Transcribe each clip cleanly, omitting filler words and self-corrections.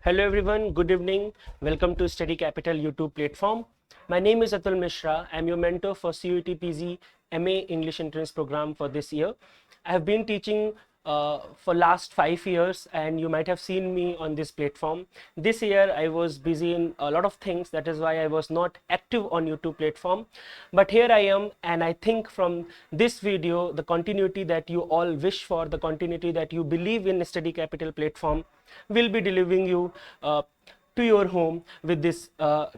Hello everyone, good evening. Welcome to Study Capital YouTube platform. My name is Atul Mishra. I am your mentor for CUET PG MA English Entrance program for this year. I have been teaching for last 5 years and you might have seen me on this platform. This year I was busy in a lot of things, that is why I was not active on YouTube platform. But here I am, and I think from this video, the continuity that you all wish for, the continuity that you believe in Study Capital platform will be delivering you to your home with this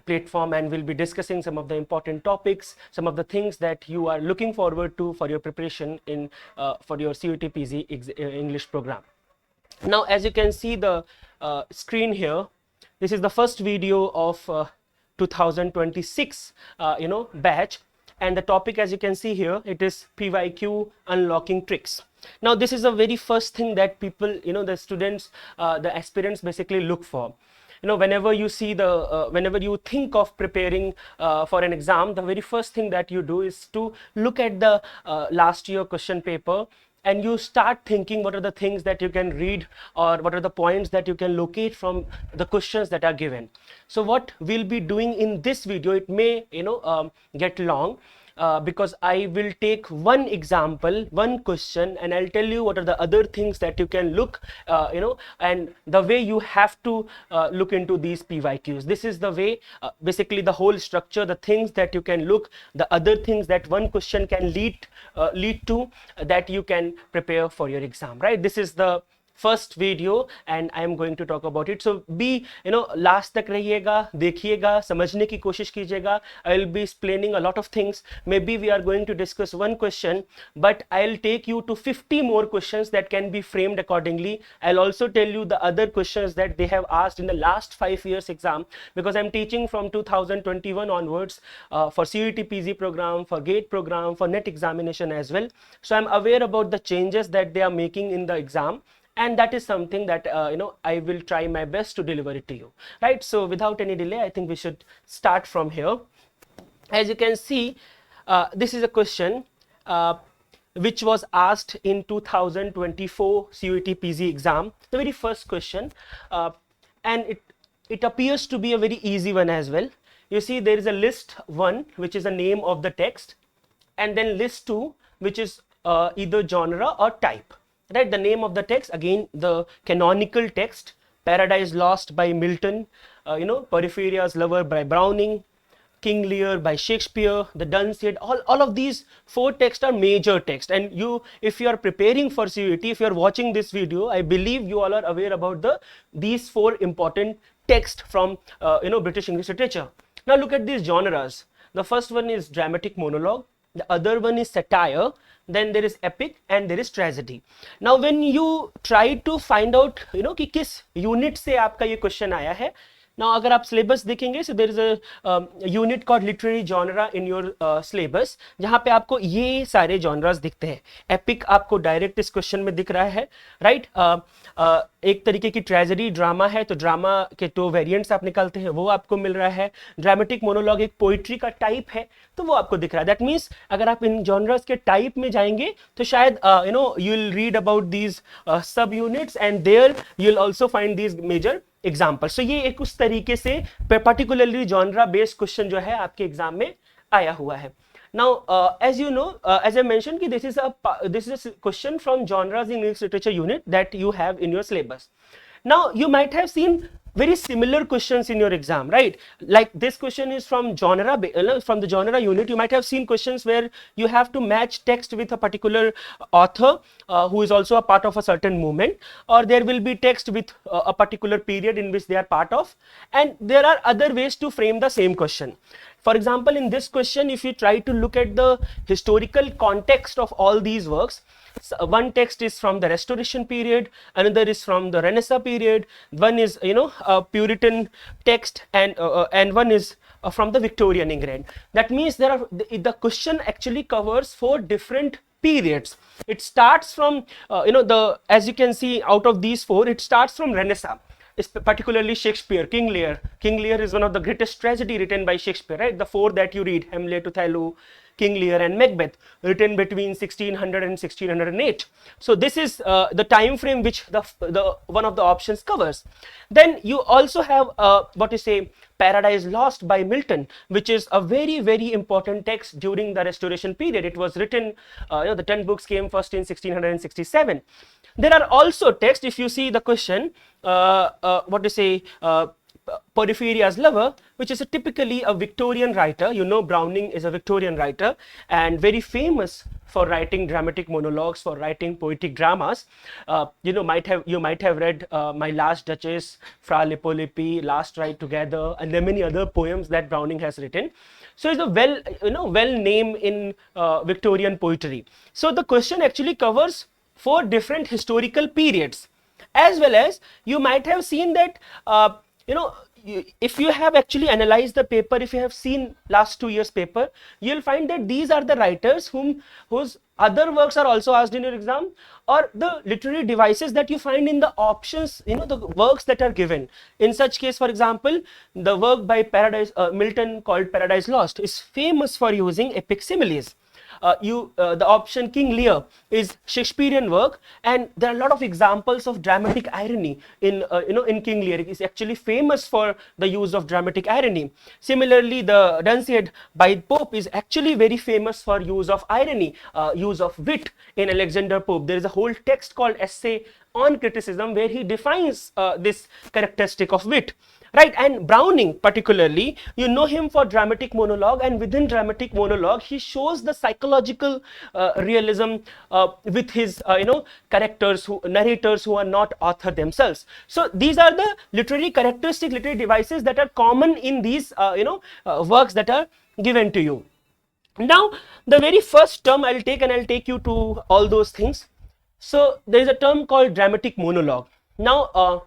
platform, and we'll be discussing some of the important topics, some of the things that you are looking forward to for your preparation in for your CUET PG English program. Now, as you can see the screen here, this is the first video of 2026 batch, and the topic, as you can see here, it is PYQ unlocking tricks. Now this is the very first thing that people, the students, the aspirants basically look for. Whenever you see whenever you think of preparing for an exam, the very first thing that you do is to look at the last year question paper, and you start thinking what are the things that you can read, or what are the points that you can locate from the questions that are given. So what we'll be doing in this video, it may get long, because I will take one example, one question, and I'll tell you what are the other things that you can look, and the way you have to look into these PYQs. This is the way, basically the whole structure, the things that you can look, the other things that one question can lead to, that you can prepare for your exam, right? This is the first video and I am going to talk about it. So be last तक रहिएगा, देखिएगा, समझने की कोशिश कीजिएगा. I will be explaining a lot of things. Maybe we are going to discuss one question, but I will take you to 50 more questions that can be framed accordingly. I'll also tell you the other questions that they have asked in the last 5 years exam, because I'm teaching from 2021 onwards for CUET PG program, for GATE program, for NET examination as well. So I'm aware about the changes that they are making in the exam, and that is something that I will try my best to deliver it to you, right? So without any delay, I think we should start from here. As you can see, this is a question which was asked in 2024 CUET PG exam, the very first question, and it appears to be a very easy one as well. You see, there is a list 1 which is the name of the text, and then list 2 which is either genre or type. Right, the name of the text, again the canonical text, Paradise Lost by Milton, Porphyria's Lover by Browning, King Lear by Shakespeare, The Dunciad. All of these 4 texts are major texts, and if you are preparing for CUET, if you are watching this video, I believe you all are aware about these 4 important texts from British English literature. Now look at these genres. The first one is dramatic monologue, the other one is satire, then there is epic, and there is tragedy. Now when you try to find out कि किस unit से आपका ये question आया है, now अगर आप syllabus देखेंगे, so there is a unit called literary genre in your syllabus, जहाँ पे आपको ये सारे genres दिखते हैं. एपिक आपको डायरेक्ट इस क्वेश्चन में दिख रहा है, राइट? एक तरीके की ट्रेजेडी ड्रामा है, तो ड्रामा के 2 वेरिएंट्स आप निकालते हैं, वो आपको मिल रहा है. ड्रामेटिक मोनोलॉग एक पोइट्री का टाइप है, तो वो आपको दिख रहा है. दैट मीन्स अगर आप इन जॉनर्स के टाइप में जाएंगे, तो शायद you will read about these सब units, and there you will also find these major example. So ये एक उस तरीके से पर्टिकुलरली जॉनरा बेस्ड क्वेश्चन जो है आपके एग्जाम में आया हुआ है. Now, as you know, as I mentioned, this is a question from genres in English literature unit that you have in your syllabus. Now, you might have seen very similar questions in your exam, right? Like this question is from from the genre unit. You might have seen questions where you have to match text with a particular author who is also a part of a certain movement, or there will be text with a particular period in which they are part of, and there are other ways to frame the same question. For example, in this question, if you try to look at the historical context of all these works, one text is from the Restoration period, another is from the Renaissance period, one is a Puritan text, and one is from the Victorian England. That means the question actually covers 4 different periods. It starts from as you can see, out of these 4, it starts from Renaissance. particularly Shakespeare, King Lear. King Lear is one of the greatest tragedy written by Shakespeare, right? The four that you read, Hamlet, Othello, King Lear and Macbeth, written between 1600 and 1608. So this is the time frame which the one of the options covers. Then you also have what you say, Paradise Lost by Milton, which is a very important text during the Restoration period. It was written, the 10 books came first in 1667. There are also texts, if you see the question, what to say, Porphyria's Lover, which is typically a Victorian writer. You know, Browning is a Victorian writer and very famous for writing dramatic monologues, for writing poetic dramas. You might have read My Last Duchess, Fra Lippo Lippi, Last Ride Together, and there are many other poems that Browning has written. So it's a well named in Victorian poetry. So the question actually covers 4 different historical periods, as well as you might have seen that if you have actually analyzed the paper, if you have seen last 2 years paper, you'll find that these are the writers whose other works are also asked in your exam, or the literary devices that you find in the options, the works that are given. In such case, for example, the work by Milton called Paradise Lost is famous for using epic similes. The option King Lear is Shakespearean work, and there are a lot of examples of dramatic irony in King Lear. It is actually famous for the use of dramatic irony. Similarly, the Dunciad by Pope is actually very famous for use of irony, use of wit in Alexander Pope. There is a whole text called Essay on Criticism where he defines this characteristic of wit. Right, and Browning particularly, you know him for dramatic monologue, and within dramatic monologue, he shows the psychological realism with his narrators who are not author themselves. So these are the literary devices that are common in these works that are given to you. Now, the very first term I'll take you to all those things. So there is a term called dramatic monologue. Now,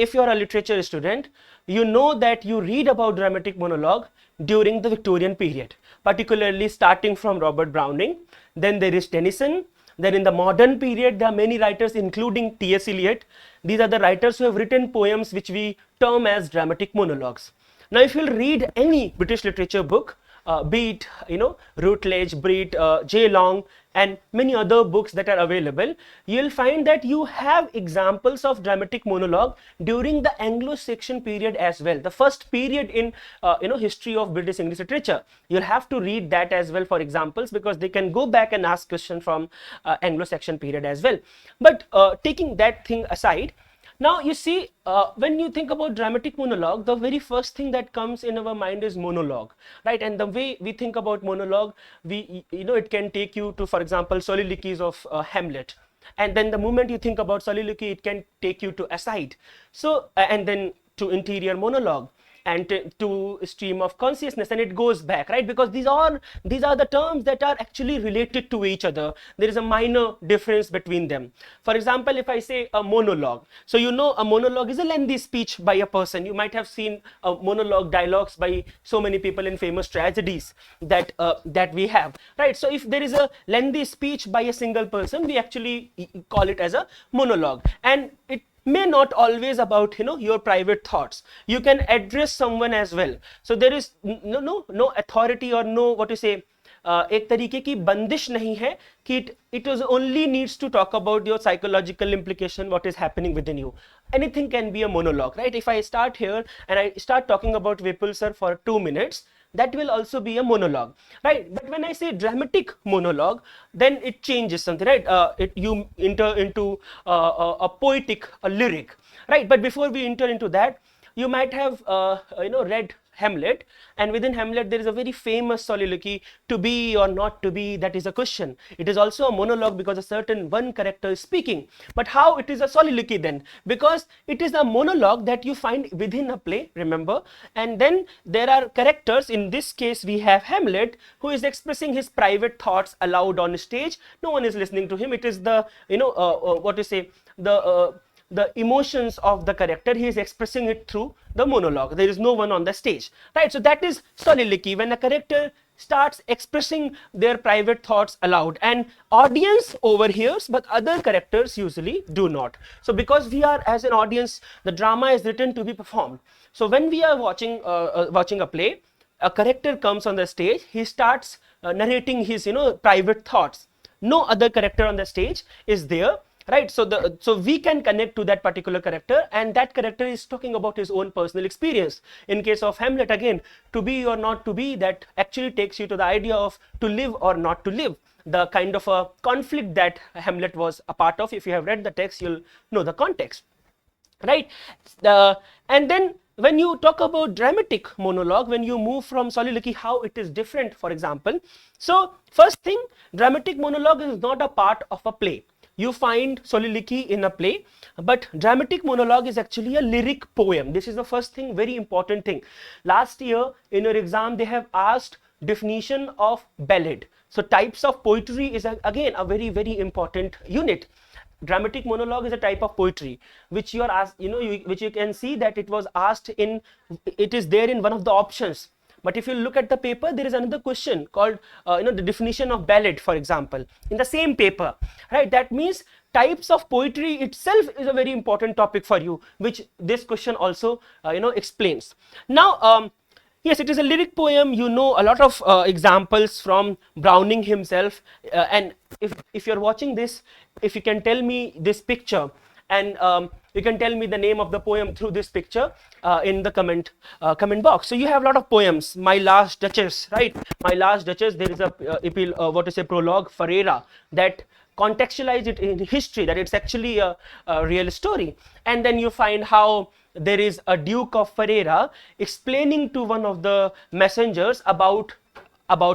if you are a literature student, you know that you read about dramatic monologue during the Victorian period, particularly starting from Robert Browning. Then there is Tennyson. Then in the modern period, there are many writers, including T.S. Eliot. These are the writers who have written poems which we term as dramatic monologues. Now, if you'll read any British literature book, be it Routledge, be it J. Long, and many other books that are available, you'll find that you have examples of dramatic monologue during the Anglo-Saxon period as well, the first period in history of British English literature. You'll have to read that as well for examples, because they can go back and ask questions from Anglo-Saxon period as well. But taking that thing aside, now you see, when you think about dramatic monologue, the very first thing that comes in our mind is monologue, right? And the way we think about monologue, it can take you to, for example, soliloquies of Hamlet. And then the moment you think about soliloquy, it can take you to aside. So, and then to interior monologue, and to stream of consciousness, and it goes back, right? Because these are the terms that are actually related to each other. There is a minor difference between them. For example, if I say a monologue, so a monologue is a lengthy speech by a person. You might have seen a monologue dialogues by so many people in famous tragedies that we have, right? So if there is a lengthy speech by a single person, we actually call it as a monologue, and it may not always about your private thoughts. You can address someone as well. So there is no authority or no एक तरीके की बंदिश नहीं है कि it only needs to talk about your psychological implication, what is happening within you. Anything can be a monologue, right? If I start here and I start talking about Vipul sir for 2 minutes, that will also be a monologue, right? But when I say dramatic monologue, then it changes something, right? You enter into a poetic, a lyric, right? But before we enter into that, you might have read Hamlet, and within Hamlet there is a very famous soliloquy, to be or not to be, that is a question. It is also a monologue because a certain one character is speaking. But how it is a soliloquy then? Because it is a monologue that you find within a play, remember, and then there are characters. In this case we have Hamlet, who is expressing his private thoughts aloud on stage. No one is listening to him. It is the the emotions of the character. He is expressing it through the monologue. There is no one on the stage, right? So that is soliloquy, when a character starts expressing their private thoughts aloud, and audience overhears but other characters usually do not. So because we are as an audience, the drama is written to be performed. So when we are watching a play, a character comes on the stage, he starts narrating his private thoughts. No other character on the stage is there, right? So we can connect to that particular character, and that character is talking about his own personal experience. In case of Hamlet, again, to be or not to be, that actually takes you to the idea of to live or not to live, the kind of a conflict that Hamlet was a part of. If you have read the text, you'll know the context, right? And then when you talk about dramatic monologue, when you move from soliloquy, how it is different, for example. So first thing, dramatic monologue is not a part of a play. You find soliloquy in a play, but dramatic monologue is actually a lyric poem. This is the first thing, very important thing. Last year in your exam, they have asked definition of ballad. So types of poetry is again a very, very important unit. Dramatic monologue is a type of poetry which you are asked, which you can see that it was asked in, it is there in one of the options. But if you look at the paper, there is another question called the definition of ballad, for example, in the same paper, right? That means types of poetry itself is a very important topic for you, which this question also explains. Now yes, it is a lyric poem. You know a lot of examples from Browning himself, and if you're watching this, if you can tell me this picture, and you can tell me the name of the poem through this picture in the comment box. So you have a lot of poems. My Last Duchess, right? My Last Duchess. There is a prologue, Ferreira, that contextualize it in history, that it's actually a real story. And then you find how there is a Duke of Ferreira explaining to one of the messengers about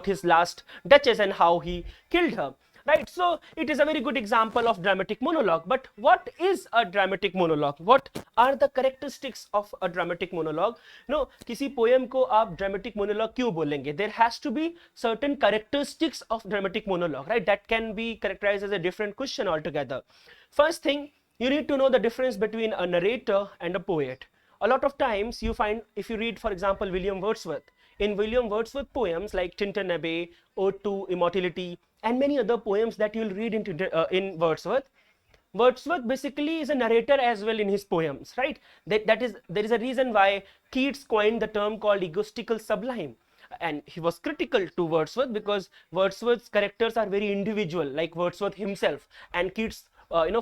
his last duchess and how he killed her, right? So it is a very good example of dramatic monologue. But what is a dramatic monologue? What are the characteristics of a dramatic monologue? किसी poem को आप dramatic monologue क्यों बोलेंगे? There has to be certain characteristics of dramatic monologue, right? That can be characterized as a different question altogether. First thing, you need to know the difference between a narrator and a poet. A lot of times you find, if you read, for example, William Wordsworth, in William Wordsworth poems like Tintern Abbey, Ode to Immortality, and many other poems that you'll read in Wordsworth, Wordsworth basically is a narrator as well in his poems, right? There is a reason why Keats coined the term called egotistical sublime. And he was critical to Wordsworth because Wordsworth's characters are very individual, like Wordsworth himself, and Keats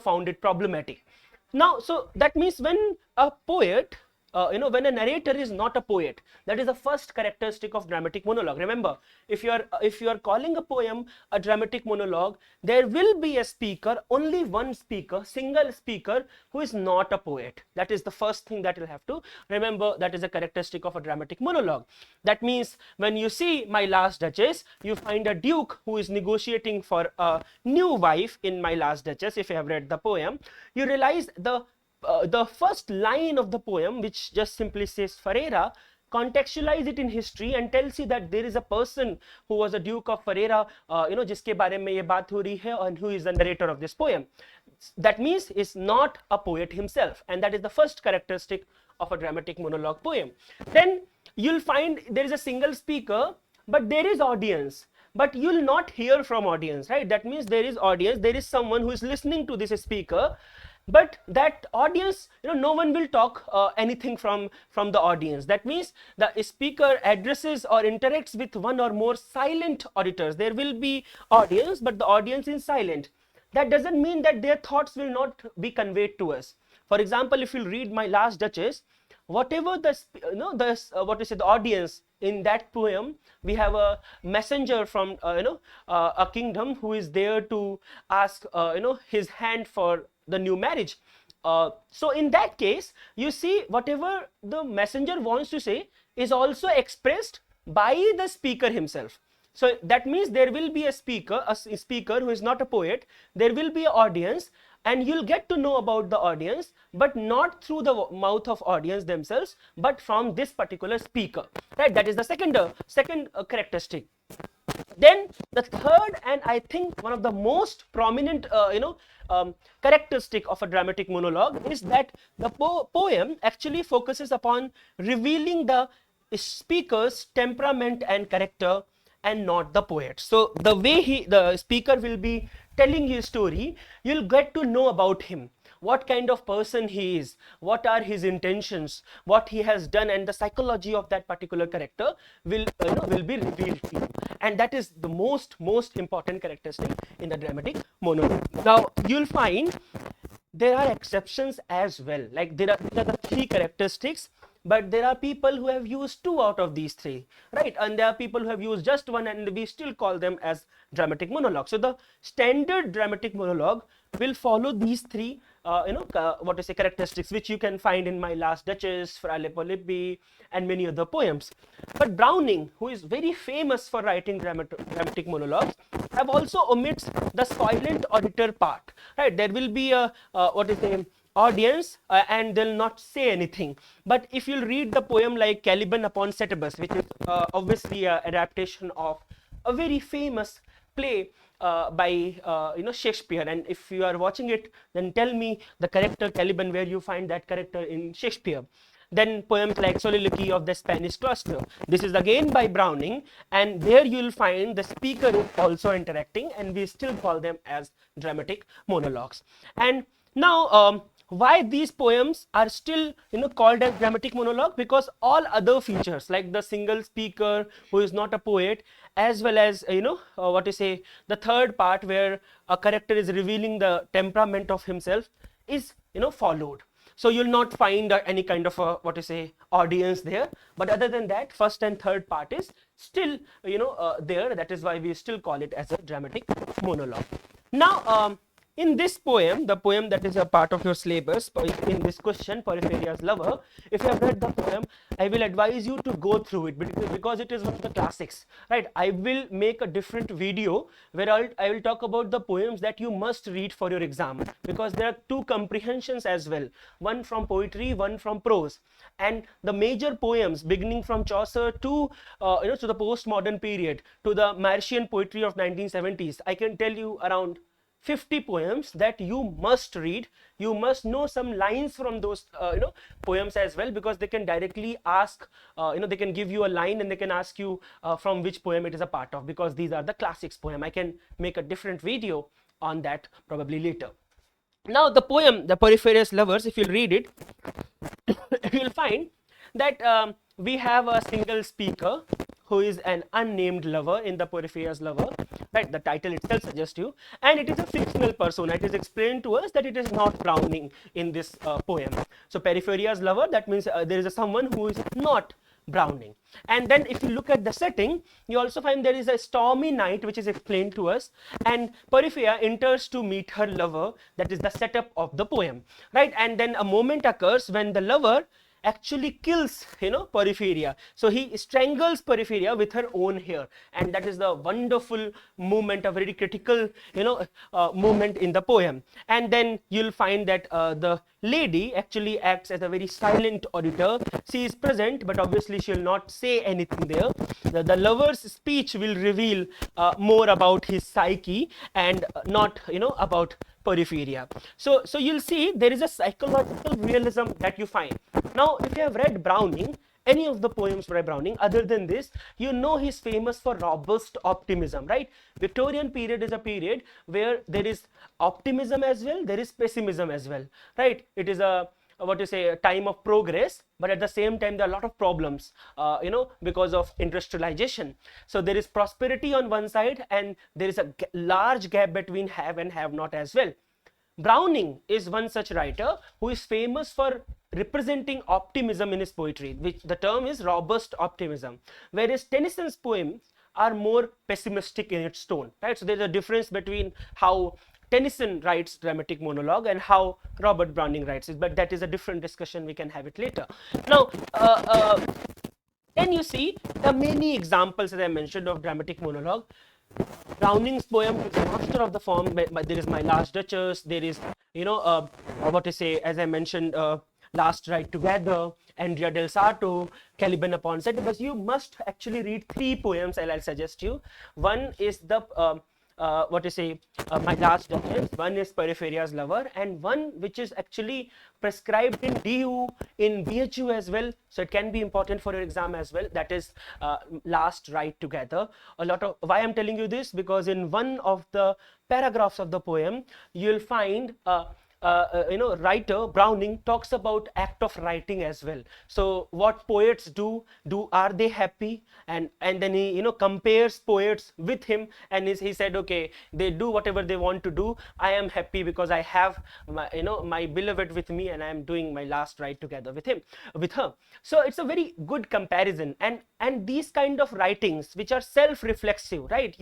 found it problematic. Now, so that means when a poet, when a narrator is not a poet, that is the first characteristic of dramatic monologue. Remember, if you are calling a poem a dramatic monologue, there will be a speaker, only one speaker, single speaker, who is not a poet. That is the first thing that you'll have to remember. That is a characteristic of a dramatic monologue. That means when you see My Last Duchess, you find a duke who is negotiating for a new wife in My Last Duchess. If you have read the poem, you realize the first line of the poem, which just simply says Ferreira, contextualize it in history and tells you that there is a person who was a Duke of Ferreira, जिसके बारे में ये बात हो रही है, and who is the narrator of this poem. That means is not a poet himself, and that is the first characteristic of a dramatic monologue poem. Then you'll find there is a single speaker, but there is audience. But you'll not hear from audience, right? That means there is audience, there is someone who is listening to this speaker, but that audience, no one will talk anything from the audience. That means the speaker addresses or interacts with one or more silent auditors. There will be audience, but the audience is silent. That doesn't mean that their thoughts will not be conveyed to us. For example, if you read My Last Duchess, whatever the audience in that poem, we have a messenger from a kingdom who is there to ask his hand for the new marriage. So in that case, you see whatever the messenger wants to say is also expressed by the speaker himself. So that means there will be a speaker who is not a poet. There will be an audience, and you'll get to know about the audience, but not through the mouth of audience themselves, but from this particular speaker, right? That is the second characteristic. Then the third, and I think one of the most prominent characteristic of a dramatic monologue, is that the poem actually focuses upon revealing the speaker's temperament and character, and not the poet. So the way the speaker will be telling his story, you'll get to know about him, what kind of person he is, what are his intentions, what he has done, and the psychology of that particular character will will be revealed to you. And that is the most important characteristic in the dramatic monologue. Now you'll find there are exceptions as well, like there are the three characteristics, but there are people who have used two out of these three, right? And there are people who have used just one, and we still call them as dramatic monologue. So the standard dramatic monologue will follow these three characteristics, which you can find in My Last Duchess, Fra Lippo Lippi, and many other poems. But Browning, who is very famous for writing dramatic monologues, have also omits the silent auditor part, right? There will be a audience and they'll not say anything. But if you'll read the poem like Caliban upon Setebos, which is obviously an adaptation of a very famous play by Shakespeare, and if you are watching it, then tell me the character Caliban, where you find that character in Shakespeare. Then poems like Soliloquy of the Spanish Cloister, this is again by Browning, and there you will find the speaker is also interacting, and we still call them as dramatic monologues. And now why these poems are still called as dramatic monologue? Because all other features like the single speaker who is not a poet, as well as the third part where a character is revealing the temperament of himself is followed. So you'll not find any kind of a audience there, but other than that, first and third part is still there. That is why we still call it as a dramatic monologue. Now in this poem, the poem that is a part of your syllabus, in this question, Porphyria's Lover, if you have read the poem, I will advise you to go through it because it is one of the classics, right? I will make a different video where I will talk about the poems that you must read for your exam, because there are two comprehensions as well, one from poetry, one from prose. And the major poems beginning from Chaucer to to the postmodern period, to the Martian poetry of 1970s, I can tell you around 50 poems that you must read. You must know some lines from those poems as well, because they can directly ask, they can give you a line and they can ask you from which poem it is a part of, because these are the classics poem. I can make a different video on that probably later. Now the poem, the Porphyria's Lovers, if you read it, you'll find that we have a single speaker who is an unnamed lover in the Porphyria's Lover, right? The title itself suggests you, and it is a fictional persona. It is explained to us that it is not Browning in this poem. So Porphyria's Lover, that means there is someone who is not Browning. And then if you look at the setting, you also find there is a stormy night which is explained to us, and Porphyria enters to meet her lover. That is the setup of the poem, right? And then a moment occurs when the lover actually kills Porphyria. So he strangles Porphyria with her own hair, and that is the wonderful moment, a very critical moment in the poem. And then you'll find that the lady actually acts as a very silent auditor. She is present, but obviously she will not say anything there. The lover's speech will reveal more about his psyche and not about Porphyria. So you'll see there is a psychological realism that you find. Now if you have read Browning, any of the poems by Browning other than this, he's famous for robust optimism, right? Victorian period is a period where there is optimism as well, there is pessimism as well, right? It is a time of progress, but at the same time there are a lot of problems because of industrialization. So there is prosperity on one side, and there is a large gap between have and have not as well. Browning is one such writer who is famous for representing optimism in his poetry, which the term is robust optimism, whereas Tennyson's poems are more pessimistic in its tone, right? So there's a difference between how Tennyson writes dramatic monologue and how Robert Browning writes it, but that is a different discussion. We can have it later. Now, then you see the many examples, as I mentioned, of dramatic monologue. Browning's poem is a master of the form. There is My Last Duchess. There is, as I mentioned, Last Ride Together, Andrea del Sarto, Caliban upon Setebos. You must actually read three poems, I'll suggest you. One is the what to say, my last defense, one is Peripheria's Lover, and one which is actually prescribed in DU, in BHU as well, so it can be important for your exam as well, that is Last Ride Together. A lot of, why I'm telling you this, because in one of the paragraphs of the poem you'll find writer Browning talks about act of writing as well. So what poets do, are they happy? And then he compares poets with him, and he said, okay, they do whatever they want to do. I am happy because I have my my beloved with me, and I am doing my last ride together with him, with her. So it's a very good comparison, and these kind of writings which are self-reflexive, right?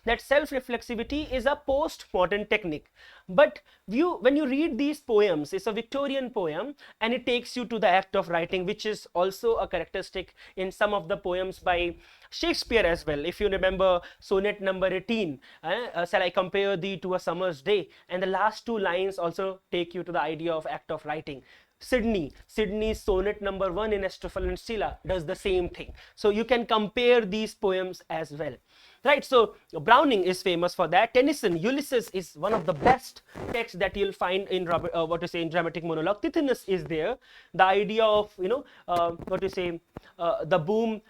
That self-reflexivity is a post-modern technique, but when you read these poems, it's a Victorian poem, and it takes you to the act of writing, which is also a characteristic in some of the poems by Shakespeare as well. If you remember sonnet number 18, shall I compare thee to a summer's day, and the last two lines also take you to the idea of act of writing. Sidney's sonnet number 1 in Astrophel and Stella does the same thing. So you can compare these poems as well, right? So Browning is famous for that. Tennyson, Ulysses is one of the best texts that you'll find in in dramatic monologue. Tithonus is there. The idea of the boom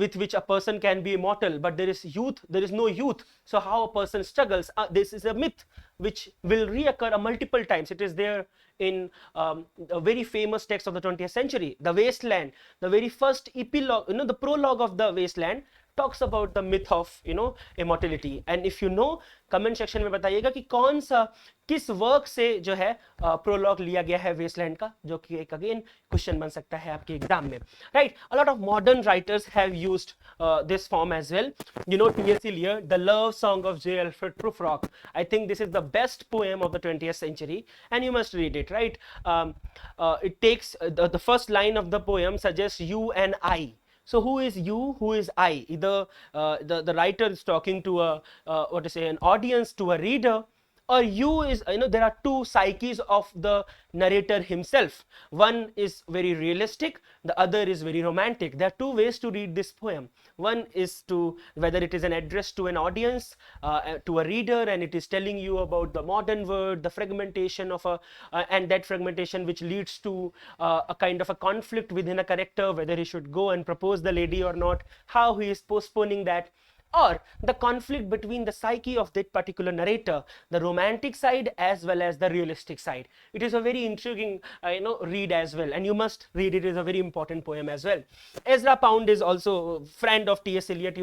with which a person can be immortal, but there is no youth. So how a person struggles, this is a myth which will reoccur multiple times. It is there in a very famous text of the 20th century, The Wasteland. The very first epilogue, the prologue of The Wasteland talks about the myth of immortality. And if you know, comment section में बताइएगा कि कौन सा किस work से जो है prologue लिया गया है वेस्टलैंड का, जो कि एक अगेन क्वेश्चन बन सकता है आपके एग्जाम में, right? A lot of modern writers have used this form as well. T.S. Eliot, The Love Song of J. Alfred Prufrock. I think this is the best poem of the 20th century, and you must read it, right? It takes the first line of the poem suggests you and I. So who is you? Who is I? Either the writer is talking to an audience, to a reader, or you is, there are two psyches of the narrator himself. One is very realistic, the other is very romantic. There are two ways to read this poem. One is to whether it is an address to an audience, to a reader, and it is telling you about the modern world, the fragmentation of and that fragmentation which leads to a kind of a conflict within a character, whether he should go and propose the lady or not, how he is postponing that, or the conflict between the psyche of that particular narrator, the romantic side as well as the realistic side. It is a very intriguing read as well, and you must read it. It is a very important poem as well. Ezra Pound is also a friend of T.S. Eliot,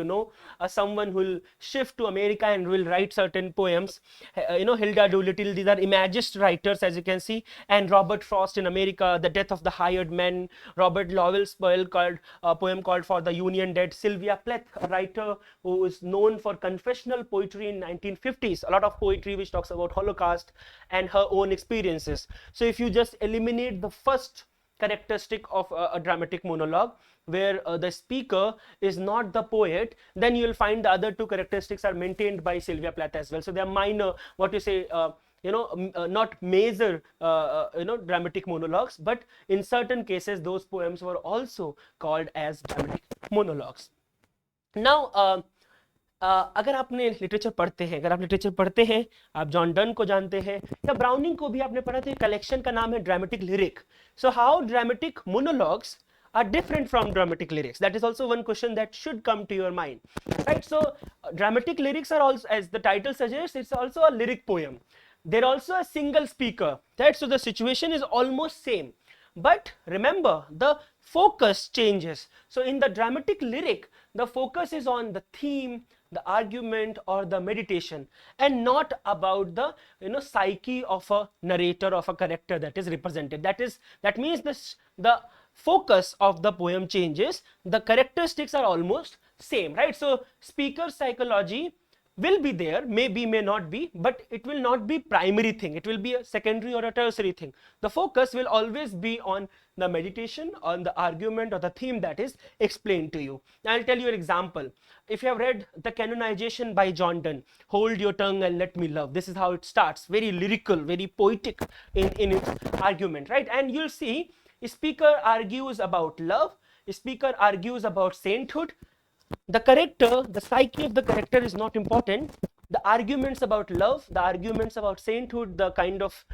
someone who will shift to America and will write certain poems. Hilda Doolittle, these are imagist writers, as you can see, and Robert Frost in America, The Death of the Hired Men. Robert Lowell's poem called For the Union Dead. Sylvia Plath, a writer who is known for confessional poetry in 1950s, a lot of poetry which talks about Holocaust and her own experiences. So if you just eliminate the first characteristic of a dramatic monologue, where the speaker is not the poet, then you will find the other two characteristics are maintained by Sylvia Plath as well. So they are minor, not major dramatic monologues, but in certain cases those poems were also called as dramatic monologues. Now अगर आपने literature पढ़ते हैं, आप John Donne को जानते हैं या browning को भी आपने पढ़ा था, कलेक्शन का नाम है dramatic lyric. So how dramatic monologues are different from dramatic lyrics? That is also one question that should come to your mind, right? So dramatic lyrics are also, as the title suggests, it's also a lyric poem. They're also a single speaker, right? So the situation is almost same, but remember the focus changes. So in the dramatic lyric, the focus is on the theme, the argument, or the meditation, and not about the psyche of a narrator, of a character that is represented. That means the focus of the poem changes, the characteristics are almost same, right? So speaker psychology will be there, maybe, may not be, but it will not be primary thing. It will be a secondary or a tertiary thing. The focus will always be on the meditation, on the argument or the theme that is explained to you. Now I'll tell you an example. If you have read The Canonization by John Donne, Hold Your Tongue and Let Me Love, this is how it starts, very lyrical, very poetic in its argument, right? And you'll see a speaker argues about love, a speaker argues about sainthood. The character, the psyche of the character is not important. the arguments about love, the arguments about sainthood, the kind of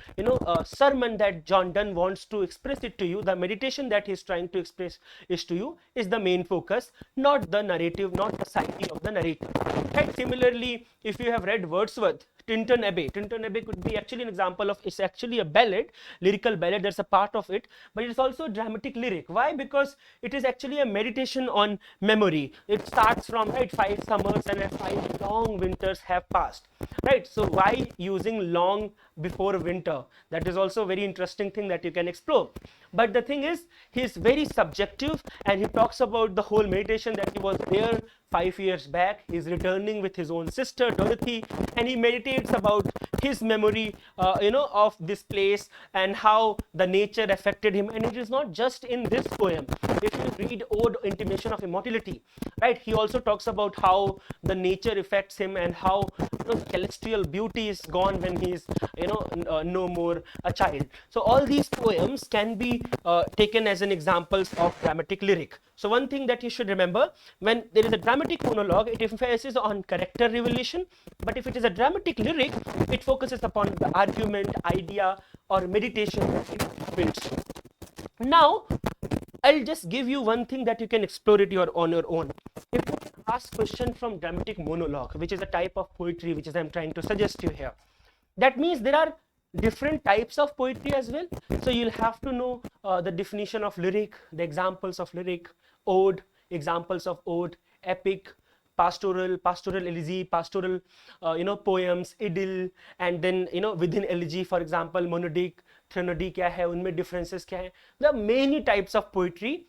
sermon that John Donne wants to express it to you, the meditation that he's trying to express is to you, is the main focus, not the narrative, not the psyche of the narrator. Right? Similarly, if you have read Wordsworth, Tintern Abbey. Tintern Abbey could be actually an example of, it's actually a ballad, lyrical ballad, there's a part of it, but it's also a dramatic lyric. Why? Because it is actually a meditation on memory. It starts from, right, 5 summers and 5 long winters have passed, right? So why using long before winter? That is also a very interesting thing that you can explore. But the thing is, he's very subjective, and he talks about the whole meditation that he was there 5 years back. He's returning with his own sister Dorothy, and he meditates about his memory of this place and how the nature affected him. And it is not just in this poem. If you read Ode Intimation of Immortality, right, he also talks about how the nature affects him and how celestial beauty is gone when he's no more a child. So all these poems can be taken as an examples of dramatic lyric. So one thing that you should remember, when there is a dramatic monologue, it emphasizes on character revelation, but if it is a dramatic lyric, it focuses upon the argument, idea, or meditation that it builds. Now, I'll just give you one thing that you can explore it on your own. If you ask question from dramatic monologue, which is a type of poetry which is I'm trying to suggest you here, that means there are different types of poetry as well. So you'll have to know the definition of lyric, the examples of lyric, ode, examples of ode, epic, pastoral elegy, pastoral poems, idyll, and then within elegy, for example, monodic, threnody क्या है, उनमें differences क्या है. There are many types of poetry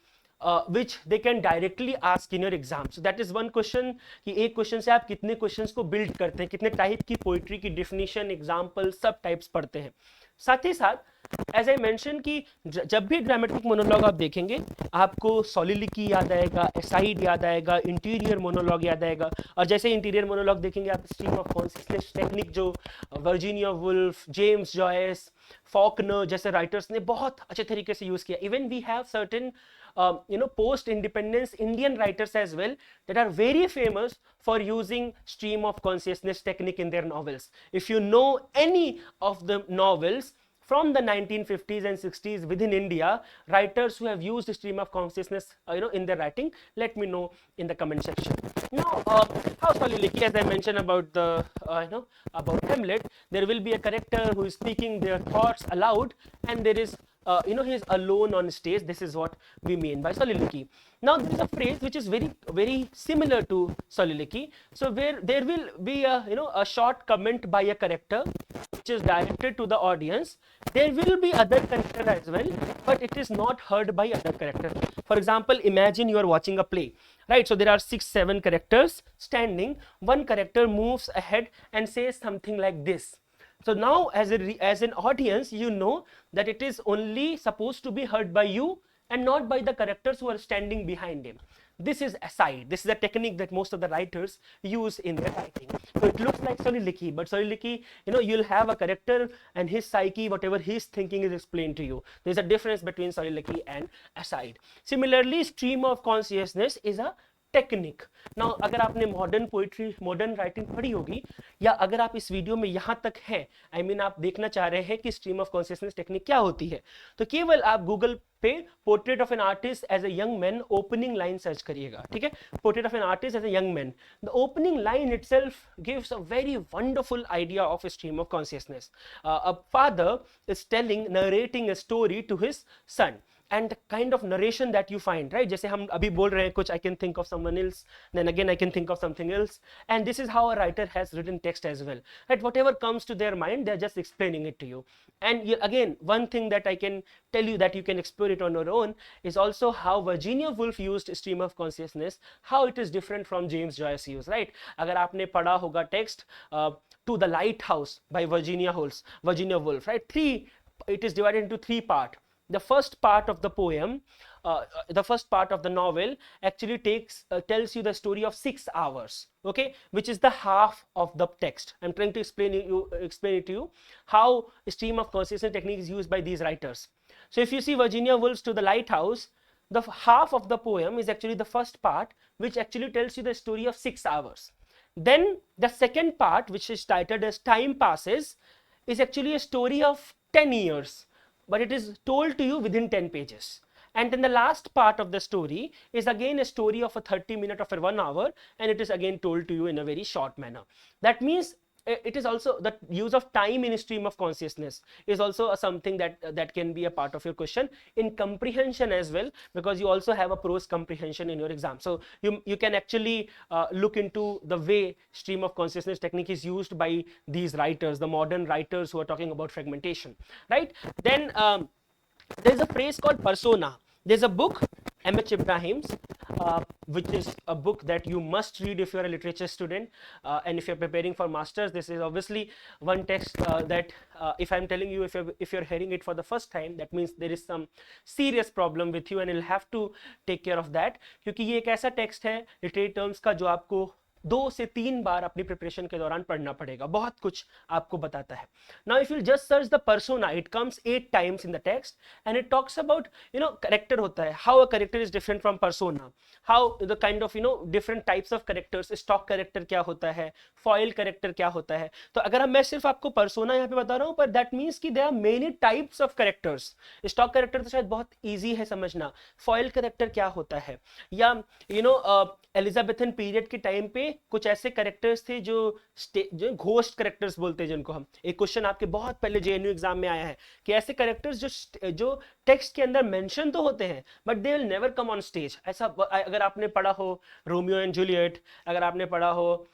which they can directly ask in your exam. So that is one question कि एक question से आप कितने questions को build करते हैं, कितने type की poetry की definition, example, सब types पढ़ते हैं. साथ ही साथ एज आई मेंशन कि जब भी ड्रामेटिक मोनोलॉग आप देखेंगे, आपको सोलिलिकी याद आएगा, एसाइड याद आएगा, इंटीरियर मोनोलॉग याद आएगा. और जैसे इंटीरियर मोनोलॉग देखेंगे आप, स्ट्रीम ऑफ कॉन्सियसनेस टेक्निक जो Virginia Woolf, James Joyce, Faulkner जैसे राइटर्स ने बहुत अच्छे तरीके से यूज किया. Even we have certain post independence Indian writers as well that are very famous for using stream of consciousness technique in their novels. If you know any of the novels from the 1950s and 60s within India, writers who have used stream of consciousness in their writing, let me know in the comment section. Now, how soliloquy, as I mentioned about the about Hamlet, there will be a character who is speaking their thoughts aloud, and there is he's alone on stage. This is what we mean by soliloquy. Now there is a phrase which is very similar to soliloquy. So where there will be a short comment by a character which is directed to the audience. There will be other character as well, but it is not heard by other character. For example, imagine you are watching a play, right? So there are 6-7 characters standing. One character moves ahead and says something like this. So now as an audience, you know that it is only supposed to be heard by you and not by the characters who are standing behind him. This is aside. This is a technique that most of the writers use in their writing. So it looks like soliloquy, but soliloquy, you'll have a character and his psyche, whatever he's thinking is explained to you. There's a difference between soliloquy and aside. Similarly, stream of consciousness is a technique. Now अगर आपने modern poetry, modern writing पढ़ी होगी, या अगर आप इस video में यहाँ तक हैं, आई मीन आप देखना चाह रहे हैं कि स्ट्रीम ऑफ कॉन्शियसनेस टेक्निक क्या होती है, तो केवल आप गूगल पे portrait of an artist as a young man opening line search करिएगा. ठीक है, portrait of an artist as a young man. The opening line itself gives a very wonderful idea of stream of consciousness. A father is telling, narrating a story to his son, and the kind of narration that you find, right? जैसे हम अभी बोल रहे हैं कुछ, I can think of someone else, then again I can think of something else, and this is how a writer has written text as well, right? Whatever comes to their mind, they're just explaining it to you. And again, one thing that I can tell you that you can explore it on your own is also how Virginia Woolf used stream of consciousness, how it is different from James Joyce use, right? अगर आपने पढ़ा होगा text To the Lighthouse by Virginia Woolf, right? It is divided into 3 parts. The first part of the poem, the first part of the novel actually tells you the story of 6 hours, okay, which is the half of the text. I'm trying to explain it to you how stream of consciousness technique is used by these writers. So if you see Virginia Woolf's To the Lighthouse, the half of the poem is actually the first part, which actually tells you the story of 6 hours. Then the second part, which is titled as Time Passes, is actually a story of 10 years, but it is told to you within 10 pages. And then the last part of the story is again a story of a 30-minute or 1 hour, and it is again told to you in a very short manner. That means it is also the use of time in a stream of consciousness is also something that can be a part of your question in comprehension as well, because you also have a prose comprehension in your exam. So you can actually look into the way stream of consciousness technique is used by these writers, the modern writers who are talking about fragmentation, right? Then there's a phrase called persona. There's a book, M.H. Ibrahim's, which is a book that you must read if you're a literature student, and if you're preparing for masters. This is obviously one text that if I'm telling you, if you're hearing it for the first time, that means there is some serious problem with you and you'll have to take care of that, क्योंकि ये एक ऐसा text है literary terms का जो आपको 2 से 3 बार अपनी प्रिपरेशन के दौरान पढ़ना पड़ेगा, बहुत कुछ आपको बताता है. Now if you just search the persona, it comes 8 times in the text and it talks about character होता है, how a character is different from persona, how the kind of different types of characters, stock character क्या होता है, foil character क्या होता है. तो अगर मैं सिर्फ आपको पर्सोना यहाँ पे बता रहा हूँ, पर दैट मीन्स कि there are many types of characters. Stock character तो शायद बहुत ईजी है समझना, फॉइल करेक्टर क्या होता है, या एलिजाबेथन पीरियड के टाइम पे कुछ ऐसे करेक्टर्स थे जो घोस्ट करेक्टर्स बोलते हैं जिनको हम, एक क्वेश्चन आपके बहुत पहले जेएनयू एग्जाम में आया है कि ऐसे करेक्टर्स जो टेक्स्ट के अंदर मेंशन तो होते हैं but they will never come on stage. ऐसा अगर आपने पढ़ा हो रोमियो एंड जूलियट, अगर आपने पढ़ा हो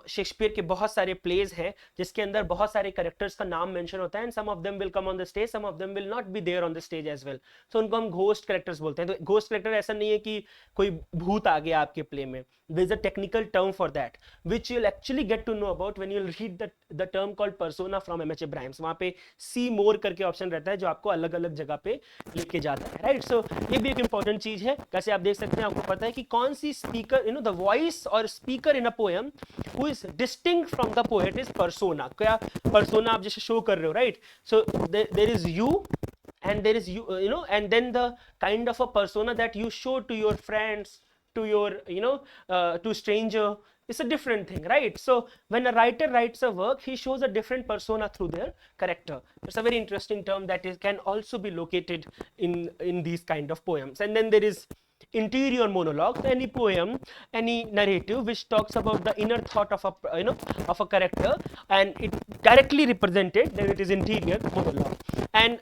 शेक्सपियर के बहुत सारे प्लेज हैं जिसके अंदर बहुत सारे करेक्टर्स का नाम मेंशन होता है, and some of them will come on the stage, some of them will not be there on the stage as well. So उनको हम घोस्ट करेक्टर्स बोलते हैं. तो घोस्ट करेक्टर ऐसा नहीं है कि कोई भूत आ गया आपके प्ले में. There is a technical term for that which you'll actually get to know about when you'll read the term called persona from M.H. Ibrahim's. वहाँ पे see more करके ऑप्शन रहता है जो आपको अलग अलग जगह पे लेके जाता है, राइट. सो ये भी एक इंपॉर्टेंट चीज है. कैसे आप देख सकते हैं, आपको पता है कि कौन सी स्पीकर, द वॉइस और speaker in a poem who is distinct from the poet is persona. क्या पर्सोना आप जैसे शो कर रहे हो, right. So there is you and there is and then the kind of a persona that you show to your friends, to your to stranger, it's a different thing, right? So when a writer writes a work, he shows a different persona through their character. It's a very interesting term that can also be located in these kind of poems. And then there is interior monologue, any poem, any narrative which talks about the inner thought of a of a character and it directly represented, then it is interior monologue. And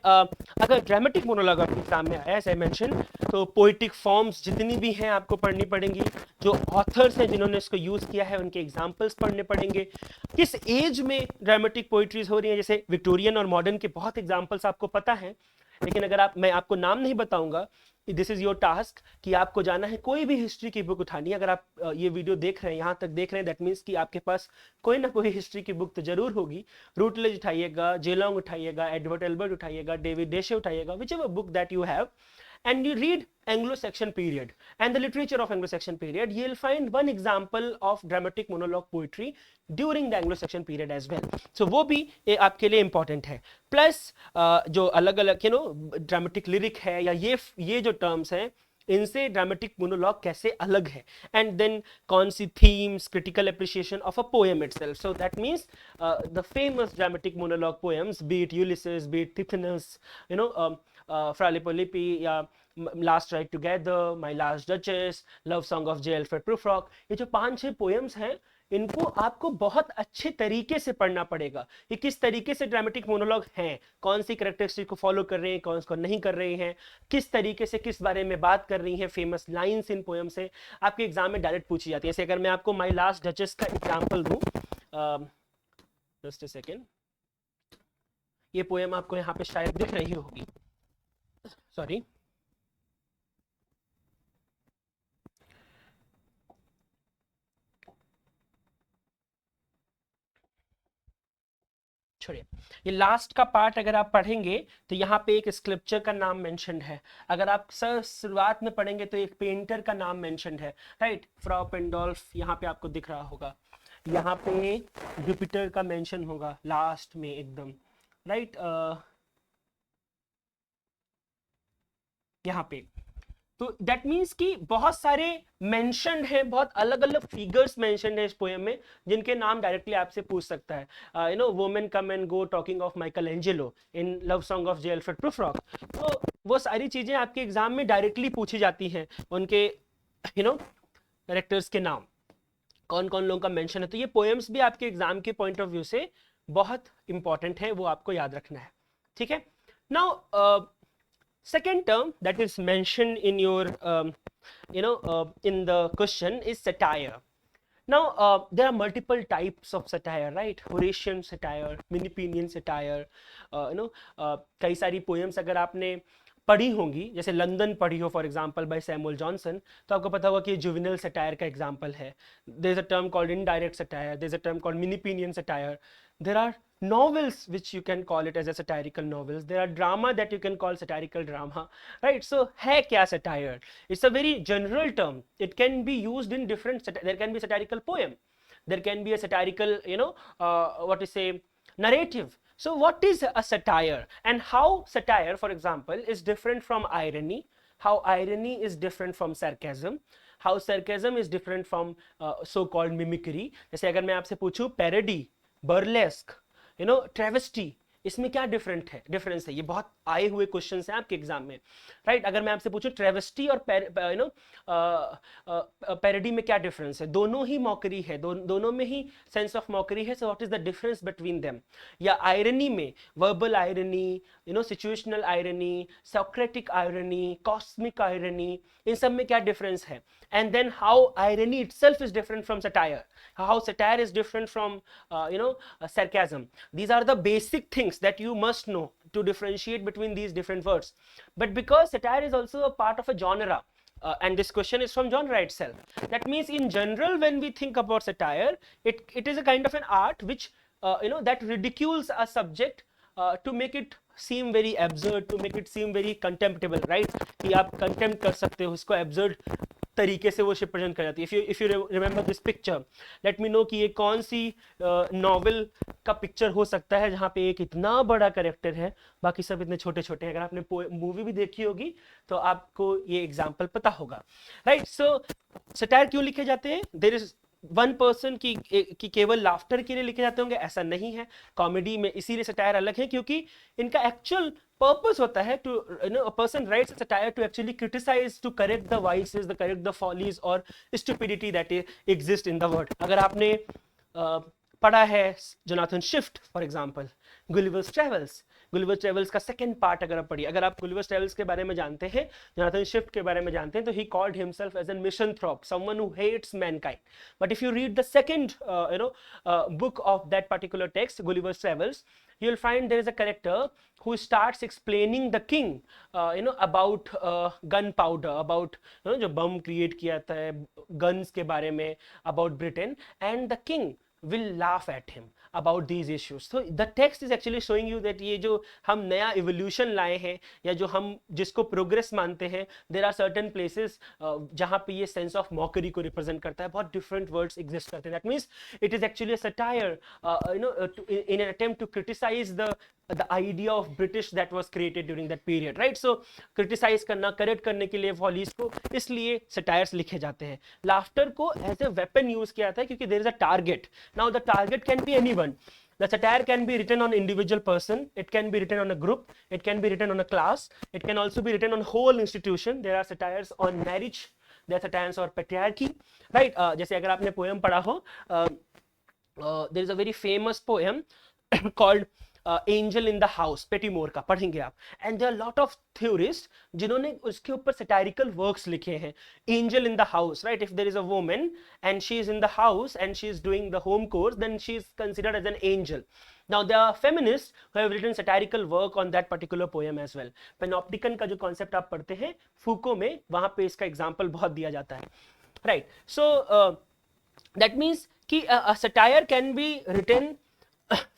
अगर dramatic monologue आपके सामने आया, as I mention, तो poetic forms जितनी भी हैं आपको पढ़नी पड़ेंगी, जो ऑथर्स हैं जिन्होंने इसको यूज किया है उनके एग्जांपल्स पढ़ने पड़ेंगे, किस एज में ड्रामेटिक पोइट्रीज हो रही हैं. जैसे विक्टोरियन और मॉडर्न के बहुत एग्जांपल्स आपको पता है, लेकिन अगर मैं आपको नाम नहीं बताऊंगा, दिस इज योर टास्क कि आपको जाना है, कोई भी हिस्ट्री की बुक उठानी है. अगर आप ये वीडियो देख रहे हैं, यहाँ तक देख रहे हैं, दैट मीन्स कि आपके पास कोई ना कोई हिस्ट्री की बुक तो जरूर होगी. रूटलेज उठाइएगा, जेलोंग उठाइएगा, एडवर्ड एल्बर्ट उठाइएगा, डेविड डेशे उठाइएगा, whichever book that you have, and you read Anglo-Saxon period and the literature of Anglo-Saxon period, you'll find one example of dramatic monologue poetry during the Anglo-Saxon period as well. So वो भी आपके लिए important है. Plus जो अलग अलग dramatic lyric है या ये जो terms हैं, इनसे ड्रामेटिक मोनोलॉग कैसे अलग है, एंड देन कौन सी themes, critical appreciation of a poem itself. So that means the famous dramatic monologue poems, be it Ulysses, be it Tithonus, Fra Lippi, या last ride together, my last duchess, love song of J Alfred Prufrock, ये जो 5-6 poems हैं, इनको आपको बहुत अच्छे तरीके से पढ़ना पड़ेगा. ये किस तरीके से ड्रामेटिक मोनोलॉग हैं, कौन सी कैरेक्टरिस्टिक को फॉलो कर रहे हैं, कौन को नहीं कर रहे हैं, किस तरीके से किस बारे में बात कर रही हैं, फेमस लाइंस इन पोएम से आपके एग्जाम में डायरेक्ट पूछी जाती है. जैसे अगर मैं आपको माय लास्ट डचेस का एग्जाम्पल दूं, जस्ट अ सेकेंड, ये पोएम आपको यहाँ पे शायद दिख रही होगी, सॉरी, छोड़िए, ये लास्ट का पार्ट अगर आप पढ़ेंगे तो यहाँ पे एक स्क्रिप्चर का नाम मेंशन्ड है. अगर आप शुरुआत में पढ़ेंगे तो एक पेंटर का नाम मेंशन्ड है, राइट, फ्रॉ पेंडोल्फ, यहाँ पे आपको दिख रहा होगा. यहाँ पे जुपिटर का मेंशन होगा लास्ट में एकदम, राइट. यहाँ पे तो दैट मीन्स कि बहुत सारे मेंशन्ड हैं, बहुत अलग अलग फिगर्स मेंशन्ड है इस पोएम में, जिनके नाम डायरेक्टली आपसे पूछ सकता है। Women come and go talking of Michael Angelo in love song of J Alfred Prufrock. तो वो सारी चीजें आपके एग्जाम में डायरेक्टली पूछी जाती हैं, उनके कैरेक्टर्स के नाम, कौन कौन लोगों का मेंशन है। तो ये पोएम्स भी आपके एग्जाम के पॉइंट ऑफ व्यू से बहुत इंपॉर्टेंट है, वो आपको याद रखना है, ठीक है। Now second term that is mentioned in your in the question is satire. Now there are multiple types of satire, right? Horatian satire, Menippean satire, कई सारी poems अगर आपने पढ़ी होंगी, जैसे लंदन पढ़ी हो for example by Samuel Johnson, तो आपको पता होगा कि जुवेनिल सटायर का एग्जांपल है। There is a term called indirect satire, there is a term called Menippean satire, there are novels which you can call it as a satirical novels, there are drama that you can call satirical drama, right? So hai kya satire? It's a very general term, it can be used in different, there can be satirical poem, there can be a satirical what to say, narrative. So what is a satire, and how satire for example is different from irony, how irony is different from sarcasm, how sarcasm is different from so called mimicry. जैसे अगर मैं आपसे पूछूं parody, burlesque, travesty, इसमें क्या difference है? ये बहुत आए हुए क्वेश्चंस हैं आपके एग्जाम में, राइट? अगर मैं आपसे पूछूं ट्रेवेस्टी और पैरोडी में क्या डिफरेंस है? दोनों ही मॉकरी है, दोनों में ही सेंस ऑफ मॉकरी है। So what is the difference between them? या आयरनी में verbal irony, situational irony, Socratic irony, cosmic irony, इन सब में क्या डिफरेंस है? And then how irony itself is different from satire, how satire is different from sarcasm. These are the basic things that you must know to differentiate between these different words. But because satire is also a part of a genre, and this question is from genre itself, that means in general when we think about satire, it is a kind of an art which that ridicules a subject to make it seem very absurd, to make it seem very contemptible, right? कि आप contempt कर सकते हो उसको, absurd तरीके से वो represent कर जाती है। If you remember this picture, let me know कि ये कौन सी नॉवेल का पिक्चर हो सकता है जहाँ पे एक इतना बड़ा कैरेक्टर है, बाकी सब इतने छोटे छोटे हैं। अगर आपने मूवी भी देखी होगी तो आपको ये एग्जाम्पल पता होगा, राइट? सो सटायर क्यों लिखे जाते हैं? देयर इज वन पर्सन की केवल लाफ्टर के लिए लिखे जाते होंगे, ऐसा नहीं है। कॉमेडी में इसीलिए सटायर अलग है क्योंकि इनका एक्चुअल पर्पस होता है to a person writes a satire to actually criticize, to correct the vices, to correct the follies or stupidity that exist in the world. अगर आपने पढ़ा है Jonathan Swift for example, Gulliver's travels का second part अगर आप पढ़िए, अगर आप गुलिवर्स ट्रेवल्स के बारे में जानते हैं, जोनाथन स्विफ्ट के बारे में जानते हैं, तो he called himself as a misanthrope, someone who hates mankind. But if you read the second book of that particular text, Gulliver's Travels, you'll find there is a character who starts explaining the king about gunpowder, about जो बम create किया था guns के बारे में, about Britain, and the king will laugh at him about these issues. So the text is actually showing you that ये जो हम नया evolution लाए हैं, या जो हम जिसको progress मानते हैं, there are certain places जहाँ पे ये sense of mockery को represent करता है, बहुत different words exist करते हैं। That means it is actually a satire in an attempt to criticize the idea of British that was created during that period, right? So criticize करना, correct करने के लिए follies को, इसलिए satires लिखे जाते हैं। Laughter को as a weapon use किया जाता है क्योंकि there is a target. Now the target can be anyone. The satire can be written on individual person, it can be written on a group, it can be written on a class, it can also be written on whole institution. There are satires on marriage, there are satires on patriarchy, right? जैसे अगर आपने poem पढ़ा हो, there is a very famous poem called angel in the house, Patmore का पढ़ेंगे आप, and there are lot of theorist जिन्होंने उसके ऊपर सटायरिकल वर्क्स लिखे हैं। Angel in the house, right? If there is a woman and she is in the house and she is doing the home chores, then she is considered as an angel. Now there are feminists who have written satirical work on that particular poem as well. Panopticon का जो concept आप पढ़ते हैं फूको में, वहां पे इसका example बहुत दिया जाता है, राइट? सो दैट मीन्स कि satire can be written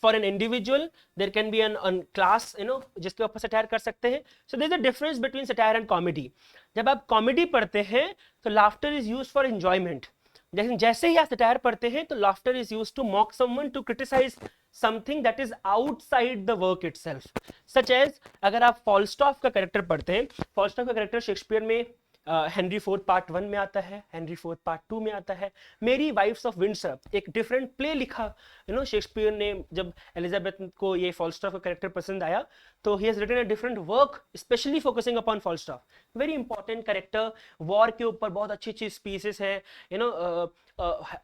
for an individual, there can be an class, जिसके ऊपर satire कर सकते हैं। So there is a difference between satire and comedy. जब आप comedy पढ़ते हैं तो laughter is used for enjoyment. जैसे ही आप satire पढ़ते हैं तो laughter is used to mock someone, to criticize something that is outside the work itself. Such as अगर आप फॉल्स्टॉफ का कैरेक्टर पढ़ते हैं, फॉल्स्टॉफ का कैरेक्टर शेक्सपियर में हेनरी फोर्थ पार्ट 1 में आता है, हेनरी फोर्थ पार्ट 2 में आता है। मेरी वाइफ्स ऑफ विंडसर एक डिफरेंट प्ले लिखा, शेक्सपियर ने जब एलिजाबेथ को ये फॉल्स्टॉफ का कैरेक्टर पसंद आया तो he has written a different work specially focusing upon Falstaff, very important character, war के ऊपर बहुत अच्छी अच्छी स्पीसेस है,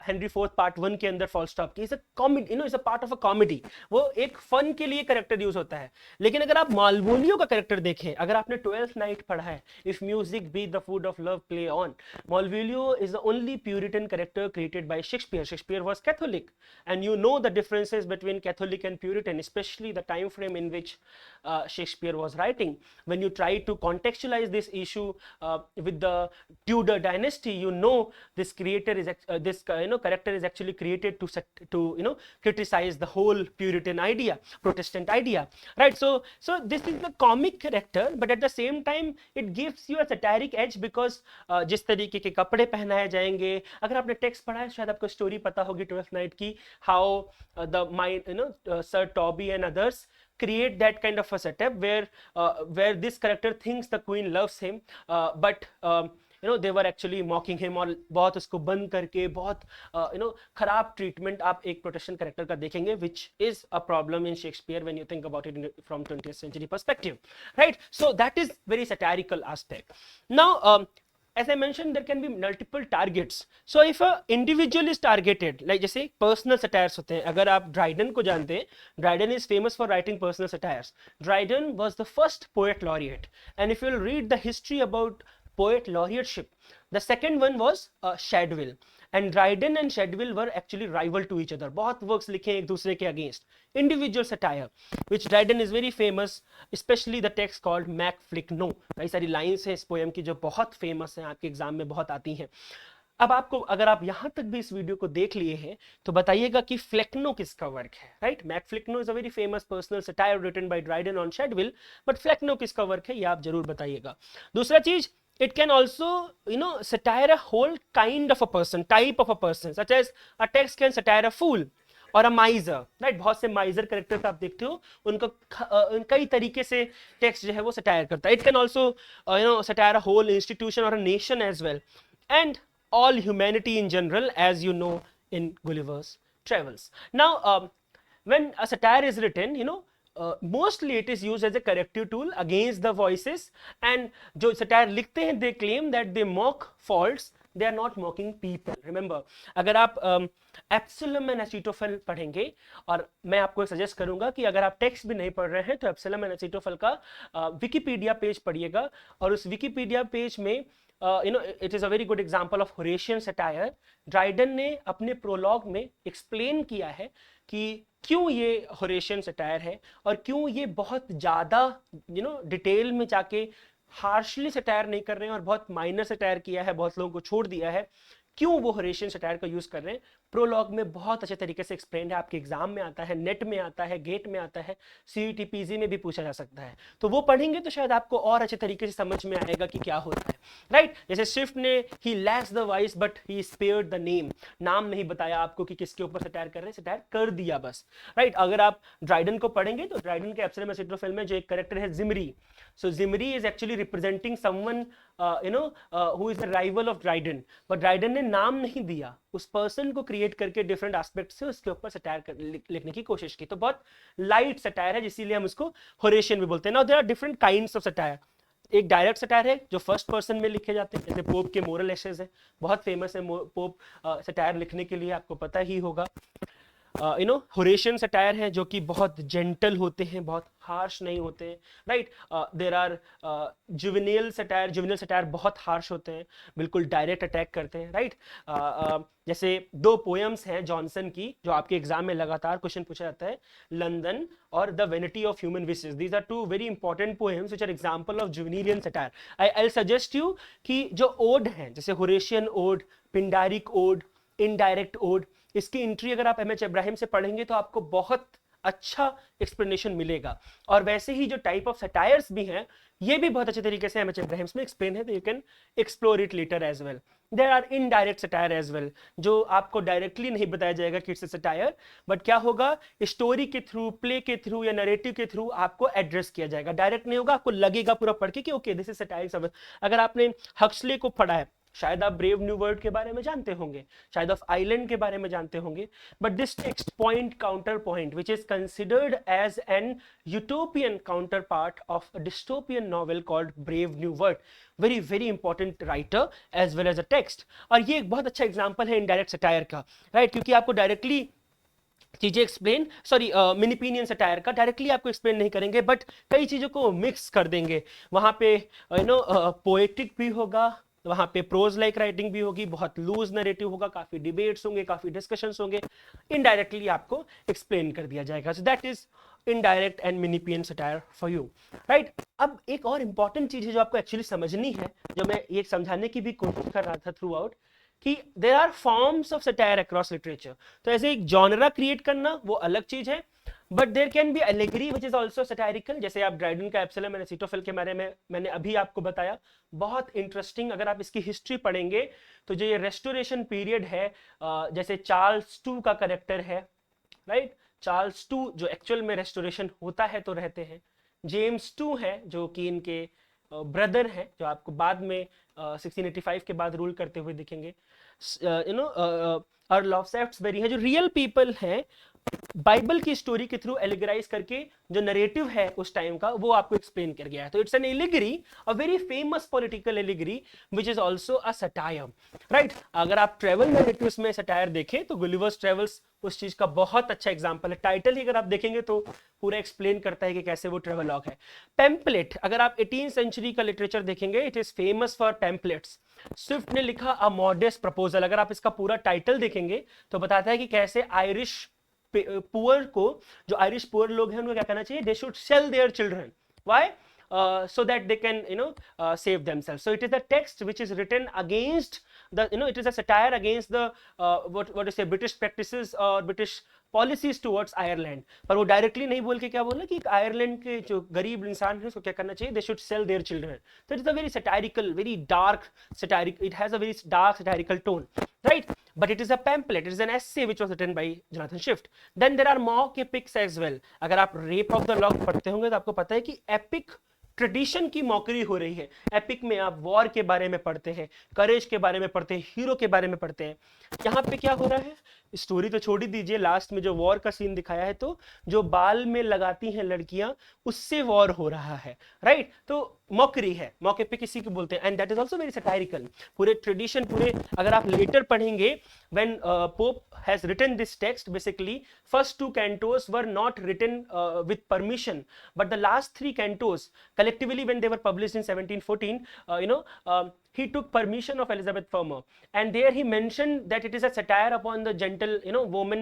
हेनरी फोर्थ पार्ट 1 के अंदर फॉल्स्टॉफ की, is a comedy, is a part of a comedy, वो एक फन के लिए कैरेक्टर यूज होता है। लेकिन अगर आप मालवोलियो का कैरेक्टर देखें, अगर आपने 12th नाइट पढ़ा है, if music be the food of love play on, Malvolio is the only Puritan character created by Shakespeare. Shakespeare was Catholic and you know the differences between Catholic and Puritan, especially the time frame in which Shakespeare was writing. When you try to contextualize this issue with the Tudor dynasty, this creator is character is actually created to criticize the whole Puritan idea, Protestant idea, right? So this is the comic character, but at the same time it gives you a satiric edge because जिस तरीके के कपड़े पहनाए जाएंगे, अगर आपने text पढ़ा है शायद आपको स्टोरी पता होगी 12th नाइट की, how Sir Toby and others create that kind of a setup where this character thinks the queen loves him, but they were actually mocking him, और बहुत उसको बंद करके बहुत खराब ट्रीटमेंट आप एक प्रोटेस्टेंट कैरेक्टर का देखेंगे, which is a problem in Shakespeare when you think about it from 20th century perspective, right? So that is very satirical aspect. Now as I mentioned, there can be multiple targets. So if a individual is targeted, like जैसे personal satires होते हैं, अगर आप Dryden को जानते हैं, Dryden is famous for writing personal satires. Dryden was the first poet laureate, and if you'll read the history about poet laureateship, the second one was Shadwell, and Dryden and Shadwell were actually rival to each other. बहुत works लिखे एक दूसरे के against. Individual satire, which Dryden is very famous, especially the text called Mac Flickno. कई सारी lines हैं इस poem की जो बहुत famous हैं, आपके एग्जाम में बहुत आती हैं। अब आपको, अगर आप यहाँ तक भी इस वीडियो को देख लिए हैं तो बताइएगा कि फ्लेक्नो किसका वर्क है, right? Mac Flecknoe is a very famous personal satire written by Dryden on Shadwell, but Flecknoe किसका वर्क है ये आप जरूर बताइएगा। दूसरा चीज, it can also satire a whole kind of a person, type of a person, such as a text can satire a fool और अ माइजर, right? बहुत से माइजर कैरेक्टर्स आप देखते हो, उनका कई तरीके से टेक्स्ट जो है वो सटायर करता है। It can also satire a whole institution और a nation as well, and all humanity in general, as you know in Gulliver's Travels. Now when a satire is written, mostly it is used as a corrective tool against the voices, and जो satire लिखते हैं they claim that they mock faults, they are not mocking people. Remember, अगर आप epsilon and एसिटोफिल पढ़ेंगे, और मैं आपको suggest करूंगा कि अगर आप टेक्स्ट भी नहीं पढ़ रहे हैं तो एप्सिलम एंड एसिटोफिल का विकिपीडिया पेज पढ़िएगा, और उस विकिपीडिया पेज में it is a very good example of Horatian satire. Dryden ने अपने प्रोलॉग में एक्सप्लेन किया है कि क्यों ये Horatian satire है और क्यों ये बहुत ज़्यादा डिटेल में जाके हार्शली सटायर नहीं कर रहे हैं और बहुत माइनर सटायर किया है, बहुत लोगों को छोड़ दिया है, क्यों वो Horatian satire का यूज कर रहे हैं। प्रोलॉग में बहुत अच्छे तरीके से एक्सप्लेन है, आपके एग्जाम में आता है, नेट में आता है, गेट में आता है, सीईटी पीजी में भी पूछा जा सकता है, तो वो पढ़ेंगे तो शायद आपको और अच्छे तरीके से समझ में आएगा कि क्या होता है, राइट? जैसे स्विफ्ट ने he lashes the vice but he spared the name, नाम नहीं बताया आपको कि किसके ऊपर सटायर कर रहे हैं, सटायर कर दिया बस, राइट? अगर आप ड्राइडन को पढ़ेंगे तो ड्राइडन के एब्सोल्यूट एसिटोफिल में जो एक कैरेक्टर है Zimri, so Zimri is actually representing someone who is the rival of Dryden, but Dryden ने नाम नहीं दिया, उस पर्सन को क्रिएट करके डिफरेंट एस्पेक्ट से उसके ऊपर सटायर लिखने की कोशिश की, तो बहुत लाइट सटायर है, इसीलिए हम उसको Horatian भी बोलते हैं। Now there are different kinds of satire. एक डायरेक्ट सटायर है जो फर्स्ट पर्सन में लिखे जाते हैं, जैसे पोप के मोरल एसेज है, बहुत फेमस है पोप सटायर लिखने के लिए, आपको पता ही होगा। Horatian सटायर है जो कि बहुत जेंटल होते हैं, बहुत हार्श नहीं होते हैं, राइट? देयर आर जुवेनियल सटायर बहुत हार्श होते हैं, बिल्कुल डायरेक्ट अटैक करते हैं, राइट? जैसे दो पोएम्स हैं जॉनसन की जो आपके एग्जाम में लगातार क्वेश्चन पूछा जाता है, लंदन और the vanity of human wishes. These are two very important poems which are example of Juvenalian satire. I suggest you कि जो ओड हैं, जैसे Horatian ode, Pindaric ode, indirect ode, इसकी एंट्री अगर आप एम एच इब्राहिम से पढ़ेंगे तो आपको बहुत अच्छा एक्सप्लेनेशन मिलेगा। और वैसे ही जो टाइप ऑफ सटायर्स भी हैं ये भी बहुत अच्छे तरीके से एम.एच. अब्राहम्स में एक्सप्लेन है, तो you can explore it later as well. There are indirect satire as well, जो आपको डायरेक्टली नहीं बताया जाएगा कि इट्स अ सटायर, बट क्या होगा, स्टोरी के थ्रू, प्ले के थ्रू या नरेटिव के थ्रू आपको एड्रेस किया जाएगा। डायरेक्ट नहीं होगा, आपको लगेगा पूरा पढ़ के कि ओके दिस इज सटायर। अगर आपने हक्सले को पढ़ा है, शायद आप ब्रेव न्यू वर्ल्ड के बारे में जानते होंगे, शायद ऑफ आइलैंड के बारे में जानते होंगे, but this text point counter point which is considered as an utopian counterpart of a dystopian novel called brave new world, very very important writer as well as a text. और ये एक बहुत अच्छा example है indirect satire का, right, क्योंकि आपको directly चीजें एक्सप्लेन, सॉरी मिनीपिनियन सटायर का डायरेक्टली आपको एक्सप्लेन नहीं करेंगे, बट कई चीजों को मिक्स कर देंगे। वहां पे पोएटिक भी होगा, वहां पे प्रोज लाइक राइटिंग भी होगी, बहुत लूज नरेटिव होगा, काफी डिबेट्स होंगे, काफी डिस्कशंस होंगे, इनडायरेक्टली आपको एक्सप्लेन कर दिया जाएगा। So that is indirect and Menippean satire for you, right. अब एक और इंपॉर्टेंट चीज है जो आपको एक्चुअली समझनी है, जो मैं ये समझाने की भी कोशिश कर रहा था थ्रू आउट, कि there are forms of satire across literature. तो ऐसे एक जॉनरा क्रिएट करना वो अलग चीज है, but there can be allegory which is also satirical. जैसे आप ड्राइडन का एप्सिलम एंड असीटोफिल के बारे में मैंने अभी आपको बताया, बहुत इंटरेस्टिंग। अगर आप इसकी हिस्ट्री पढ़ेंगे तो जो ये रेस्टोरेशन पीरियड है, जैसे चार्ल्स टू का करेक्टर है, राइट, चार्ल्स टू जो एक्चुअल में रेस्टोरेशन होता है तो रहते हैं, जेम्स टू है जो कि इनके ब्रदर हैं, जो आपको बाद में 1685 के बाद रूल करते हुए दिखेंगे, अर्ल ऑफ सेफ्ट्सबरी है, जो रियल पीपल हैं, बाइबल की स्टोरी के थ्रू एलिगराइज करके जो नरेटिव है उस टाइम का वो आपको एक्सप्लेन कर गया है। तो it's an allegory, a very famous political allegory which is also a satire, right. अगर आप ट्रेवल नरेटिव्स में सटायर देखें तो गुलिवर्स ट्रेवल्स उस चीज का बहुत अच्छा एग्जांपल है। टाइटल ही अगर आप देखेंगे तो पूरा एक्सप्लेन करता है कि कैसे वो ट्रेवलॉग है। पैम्पलेट, अगर आप 18th सेंचुरी का लिटरेचर देखेंगे, it is famous for pamphlets. Swift ने लिखा अ मॉडेस्ट प्रपोजल, अगर आप इसका पूरा टाइटल देखेंगे तो बताता है कि कैसे आयरिश पुअर को, जो आयरिश पुअर लोग हैं, उनको क्या करना चाहिए, they should sell their children, why, so that they can save themselves. So it is a text which is written against the, it is a satire against the what to say, British practices or British policies towards Ireland. पर वो directly नहीं बोल के क्या बोला कि Ireland के जो गरीब इंसान है उसको क्या करना चाहिए, they should sell their children. So it is a very satirical, very dark satiric, it has a very dark satirical tone, right? But it is a pamphlet, it is an essay which was written by Jonathan Swift. Then there are mock epics as well. अगर आप Rape of the Lock पढ़ते होंगे तो आपको पता है कि epic tradition की मॉकरी हो रही है। एपिक में आप वॉर के बारे में पढ़ते हैं, करेज के बारे में पढ़ते हैं, हीरो के बारे में पढ़ते हैं। यहाँ पे क्या हो रहा है, स्टोरी तो छोड़ ही दीजिए, लास्ट में जो वॉर का सीन दिखाया है, तो जो बाल में लगाती हैं लड़कियां उससे वॉर हो रहा है, राइट। तो मॉकरी है, मॉक एपिक किसी को बोलते हैं, and that is also very satirical. पूरे ट्रेडिशन, पूरे अगर आप लेटर पढ़ेंगे, when Pope has written this text, basically first 2 cantos were not written with permission, but the last 3 cantos collectively when they were published in 1714, he took permission of Elizabeth Fermor, and there he mentioned that it is a satire upon the gentle woman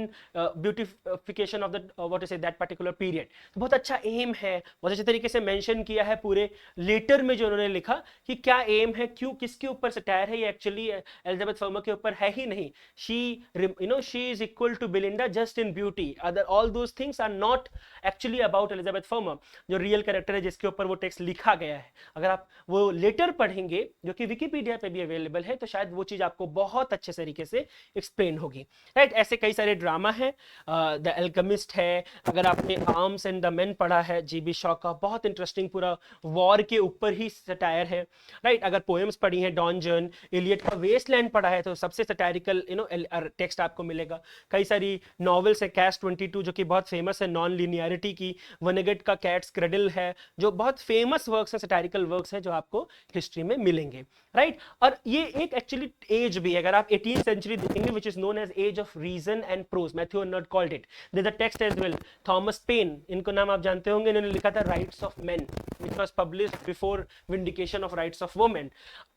beautification of the what to say that particular period. तो बहुत अच्छा M है, बहुत अच्छे तरीके से mention किया है पूरे लेटर में जो उन्होंने लिखा कि क्या एम है, क्यों, किसके ऊपर सटायर है। ये एक्चुअली एलिजाबेथ फर्मर के ऊपर है ही नहीं, she is equal to Belinda just in beauty, other all those things are not actually about Elizabeth Fermor, जो रियल कैरेक्टर है जिसके ऊपर वो टेक्स्ट लिखा गया है। अगर आप वो लेटर पढ़ेंगे जो कि विकिपीडिया पे भी अवेलेबल है, तो शायद वो चीज आपको बहुत अच्छे तरीके से एक्सप्लेन होगी, राइट। ऐसे कई सारे ड्रामा है, द एल्केमिस्ट है, अगर आपने आर्म्स एंड द मेन पढ़ा है जी.बी. शॉ का, बहुत इंटरेस्टिंग, पूरा वॉर के ऊपर ही सटायर है, राइट। अगर पोएम्स पढ़ी है, डॉन जर्न, इलियट का वेस्टलैंड पढ़ा है, तो सबसे सटायरिकल टेक्स्ट आपको मिलेगा। कई सारी नॉवेल्स है, कैश 22 जो कि बहुत फेमस है नॉन लिनियरिटी की, वनेगेट का कैट्स क्रेडल है, जो बहुत फेमस वर्क्स है, सटायरिकल वर्क्स है, जो आपको हिस्ट्री में मिलेंगे, राइट। और ये एक एक्चुअली एज भी है, अगर आप 18th सेंचुरी देखेंगे, which is known as age of reason and prose, Matthew Arnold called it, there is a text as well. Thomas Paine, इनको नाम आप जानते होंगे, इन्होंने लिखा था rights of men, which was published before vindication of rights of women.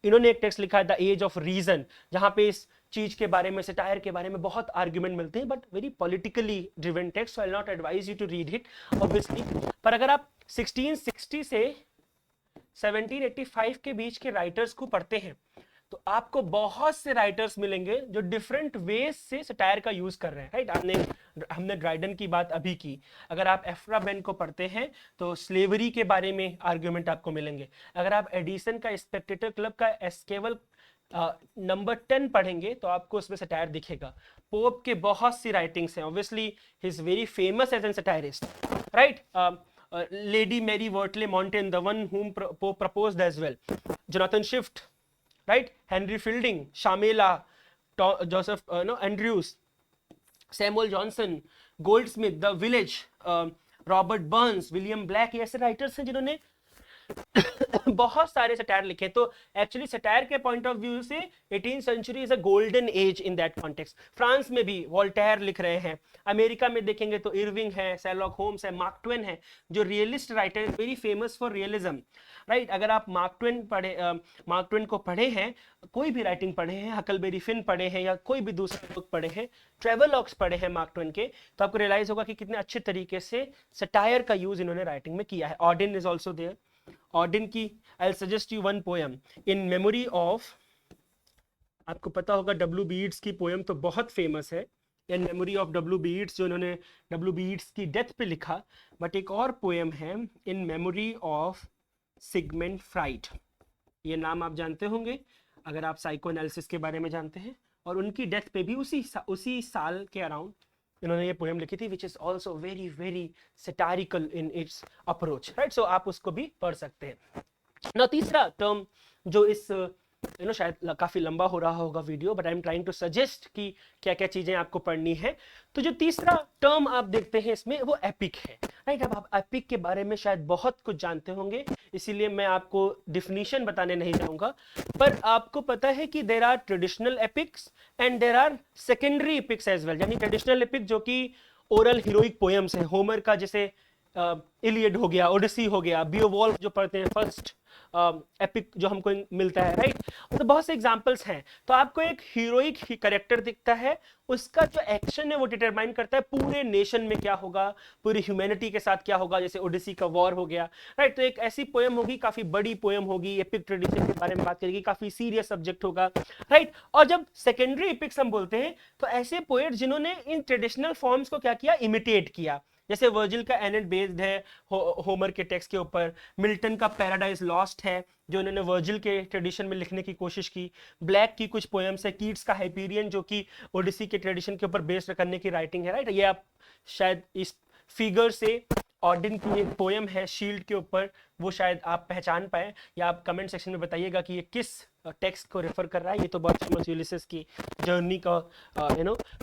इन्होंने एक टेक्स्ट लिखा है द एज ऑफ रीजन, जहां पे इस चीज के बारे में, सटायर के बारे में बहुत आर्ग्यूमेंट मिलते हैं, but very politically driven text, so I will not advise you to read it obviously. पर अगर आप 1660 से 1785 के बीच के राइटर्स को पढ़ते हैं तो आपको बहुत से राइटर्स मिलेंगे जो डिफरेंट वेज से सटायर का यूज कर रहे हैं, राइट। हमने ड्राइडन की बात अभी की। अगर आप एफ्रा बेन को पढ़ते हैं तो स्लेवरी के बारे में आर्ग्यूमेंट आपको मिलेंगे। अगर आप एडिसन का स्पेक्टेटर क्लब का केवल नंबर 10 पढ़ेंगे तो आपको उसमें सटायर दिखेगा। पोप के बहुत सी राइटिंग्स हैं, obviously he is very famous as an satirist, right. Lady Mary Wortley Montagu, the one whom Pope proposed as well, Jonathan Swift, right, Henry Fielding, Shamela, Joseph Andrews, Samuel Johnson, Goldsmith, The Village, Robert Burns, William black, ये ऐसे writers हैं जिन्होंने बहुत सारे satire लिखे। तो actually satire के point of view से 18th century is a golden age in that context. France में भी वोल्टेयर लिख रहे हैं, अमेरिका में देखेंगे तो इरविंग है, शर्लॉक होम्स है, मार्क ट्वेन है, जो realist writer, very famous for realism, right. अगर आप मार्क ट्वेन को पढ़े हैं, कोई भी राइटिंग पढ़े हैं, हकलबेरी फिन पढ़े हैं या कोई भी दूसरा बुक पढ़े हैं, ट्रेवलॉग्स पढ़े हैं मार्क ट्वेन के, तो आपको रियलाइज होगा कि कितने अच्छे तरीके से सटायर का यूज इन्होंने राइटिंग में किया है। Auden is also there. Auden की I suggest you one poem in memory of, आपको पता होगा डब्ल्यू बी ईट्स की पोएम तो बहुत फेमस है, in memory of W B Yeats, जो इन्होंने डब्ल्यू बी ईट्स की डेथ पे लिखा। बट एक और पोएम है in memory of Sigmund Freud, ये नाम आप जानते होंगे अगर आप साइको एनालिसिस के बारे में जानते हैं। और उनकी डेथ पे भी उसी साल के अराउंड इन्होंने ये पोएम लिखी थी, which is also very very satirical in its approach, right. So आप उसको भी पढ़ सकते हैं ना। तीसरा टर्म जो इस शायद काफी लंबा हो रहा होगा video, but I am trying to suggest कि क्या क्या चीजें आपको पढ़नी है। तो जो तीसरा टर्म आप देखते हैं इसमें, वो एपिक है, राइट। अब आप एपिक के बारे में शायद बहुत कुछ जानते होंगे, इसीलिए मैं आपको डिफिनीशन बताने नहीं जाऊंगा, पर आपको पता है कि there are traditional epics and there are secondary epics as well. यानी ट्रेडिशनल एपिक जो कि ओरल हीरोइक पोएम्स है, होमर का जैसे इलियड हो गया, ओडिसी हो गया, बियोवॉल्फ जो पढ़ते हैं, फर्स्ट एपिक जो हमको मिलता है, राइट। तो बहुत से एग्जांपल्स हैं। तो आपको एक हीरोइक कैरेक्टर दिखता है, उसका जो एक्शन है वो डिटरमाइन करता है पूरे नेशन में क्या होगा, पूरी ह्यूमैनिटी के साथ क्या होगा। जैसे ओडिसी का वॉर हो गया, राइट। तो एक ऐसी पोएम होगी, काफी बड़ी पोएम होगी, एपिक ट्रेडिशन के बारे में बात करेगी, काफी सीरियस सब्जेक्ट होगा, राइट। और जब सेकेंडरी एपिक्स हम बोलते हैं तो ऐसे पोएट जिन्होंने इन ट्रेडिशनल फॉर्म्स को क्या किया, इमिटेट किया। जैसे वर्जिल का एनेड बेस्ड है होमर के टेक्स्ट के ऊपर, मिल्टन का पैराडाइज लॉस्ट है जो इन्होंने वर्जिल के ट्रेडिशन में लिखने की कोशिश की, ब्लैक की कुछ पोएम्स है, कीट्स का हाइपीरियन जो कि ओडिसी के ट्रेडिशन के ऊपर बेस्ड करने की राइटिंग है, राइट। ये आप शायद इस फिगर से ऑडिन की एक पोएम है शील्ड के ऊपर, वो शायद आप पहचान पाए, या आप कमेंट सेक्शन में बताइएगा कि ये किस टेक्स्ट को रेफर कर रहा है। ये तो बहुत फेमस यूलिसिस की जर्नी का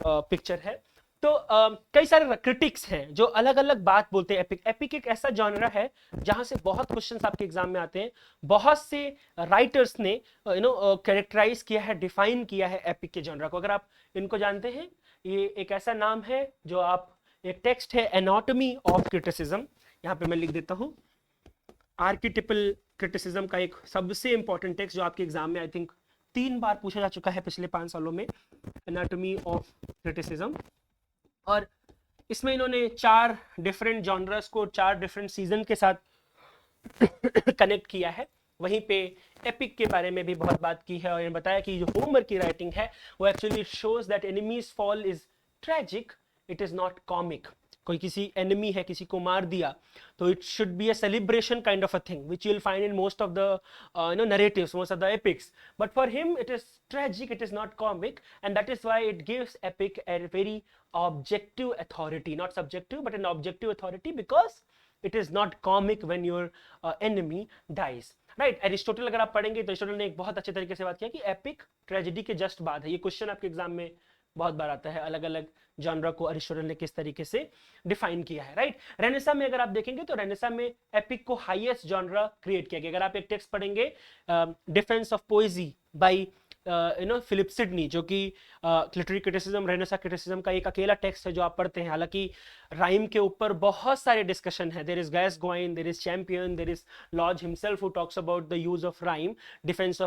पिक्चर है। तो कई सारे क्रिटिक्स हैं जो अलग अलग बात बोलते हैं एपिक। एपिक एक ऐसा जॉनरा है जहां से बहुत क्वेश्चंस आपके एग्जाम में आते हैं। बहुत से राइटर्स ने कैरेक्टराइज किया है, डिफाइन किया है एपिक के जॉनरा को। अगर आप इनको जानते हैं, ये एक ऐसा नाम है जो आप, एक टेक्स्ट है एनाटॉमी ऑफ क्रिटिसिज्म, यहाँ पे मैं लिख देता हूँ। आर्किटिपल क्रिटिसिज्म का एक सबसे इंपॉर्टेंट टेक्स्ट जो आपके एग्जाम में आई थिंक 3 बार पूछा जा चुका है पिछले 5 सालों में, एनाटॉमी ऑफ क्रिटिसिज्म। और इसमें इन्होंने 4 डिफरेंट जॉनर्स को 4 डिफरेंट सीजन के साथ कनेक्ट किया है। वहीं पे एपिक के बारे में भी बहुत बात की है और इन्होंने बताया कि जो होमर की राइटिंग है वो actually shows that enemies fall is tragic, it is not comic. कोई किसी एनिमी है, किसी को मार दिया, तो it should be a celebration kind of a thing which you will find in most of the narratives, most of the epics, but for him it is tragic, it is not comic, and that is why it gives epic a very objective authority, not subjective but an objective authority, because it is not comic when your enemy dies, right। Aristotle अगर आप पढ़ेंगे तो Aristotle ने एक बहुत अच्छे तरीके से बात किया कि एपिक ट्रेजेडी के जस्ट बाद है। ये क्वेश्चन आपके एग्जाम में बहुत बार आता है, अलग अलग जॉनरा को अरिस्टोटल ने किस तरीके से डिफाइन किया है, राइट। रेनेसा में अगर आप देखेंगे तो रेनेसा में एपिक को हाईएस्ट जॉनरा क्रिएट किया गया। अगर आप एक टेक्स्ट पढ़ेंगे defence of poesy by Philip Sidney, जो कि लिटरेरी क्रिटिसिज्म, रेनेसा क्रिटिसिज्म का एक अकेला टेक्स्ट है जो आप पढ़ते हैं। हालांकि राइम के ऊपर बहुत सारे डिस्कशन है, there is Gascoigne, there is Campion, there is Lodge himself who talks about the use of rhyme, defence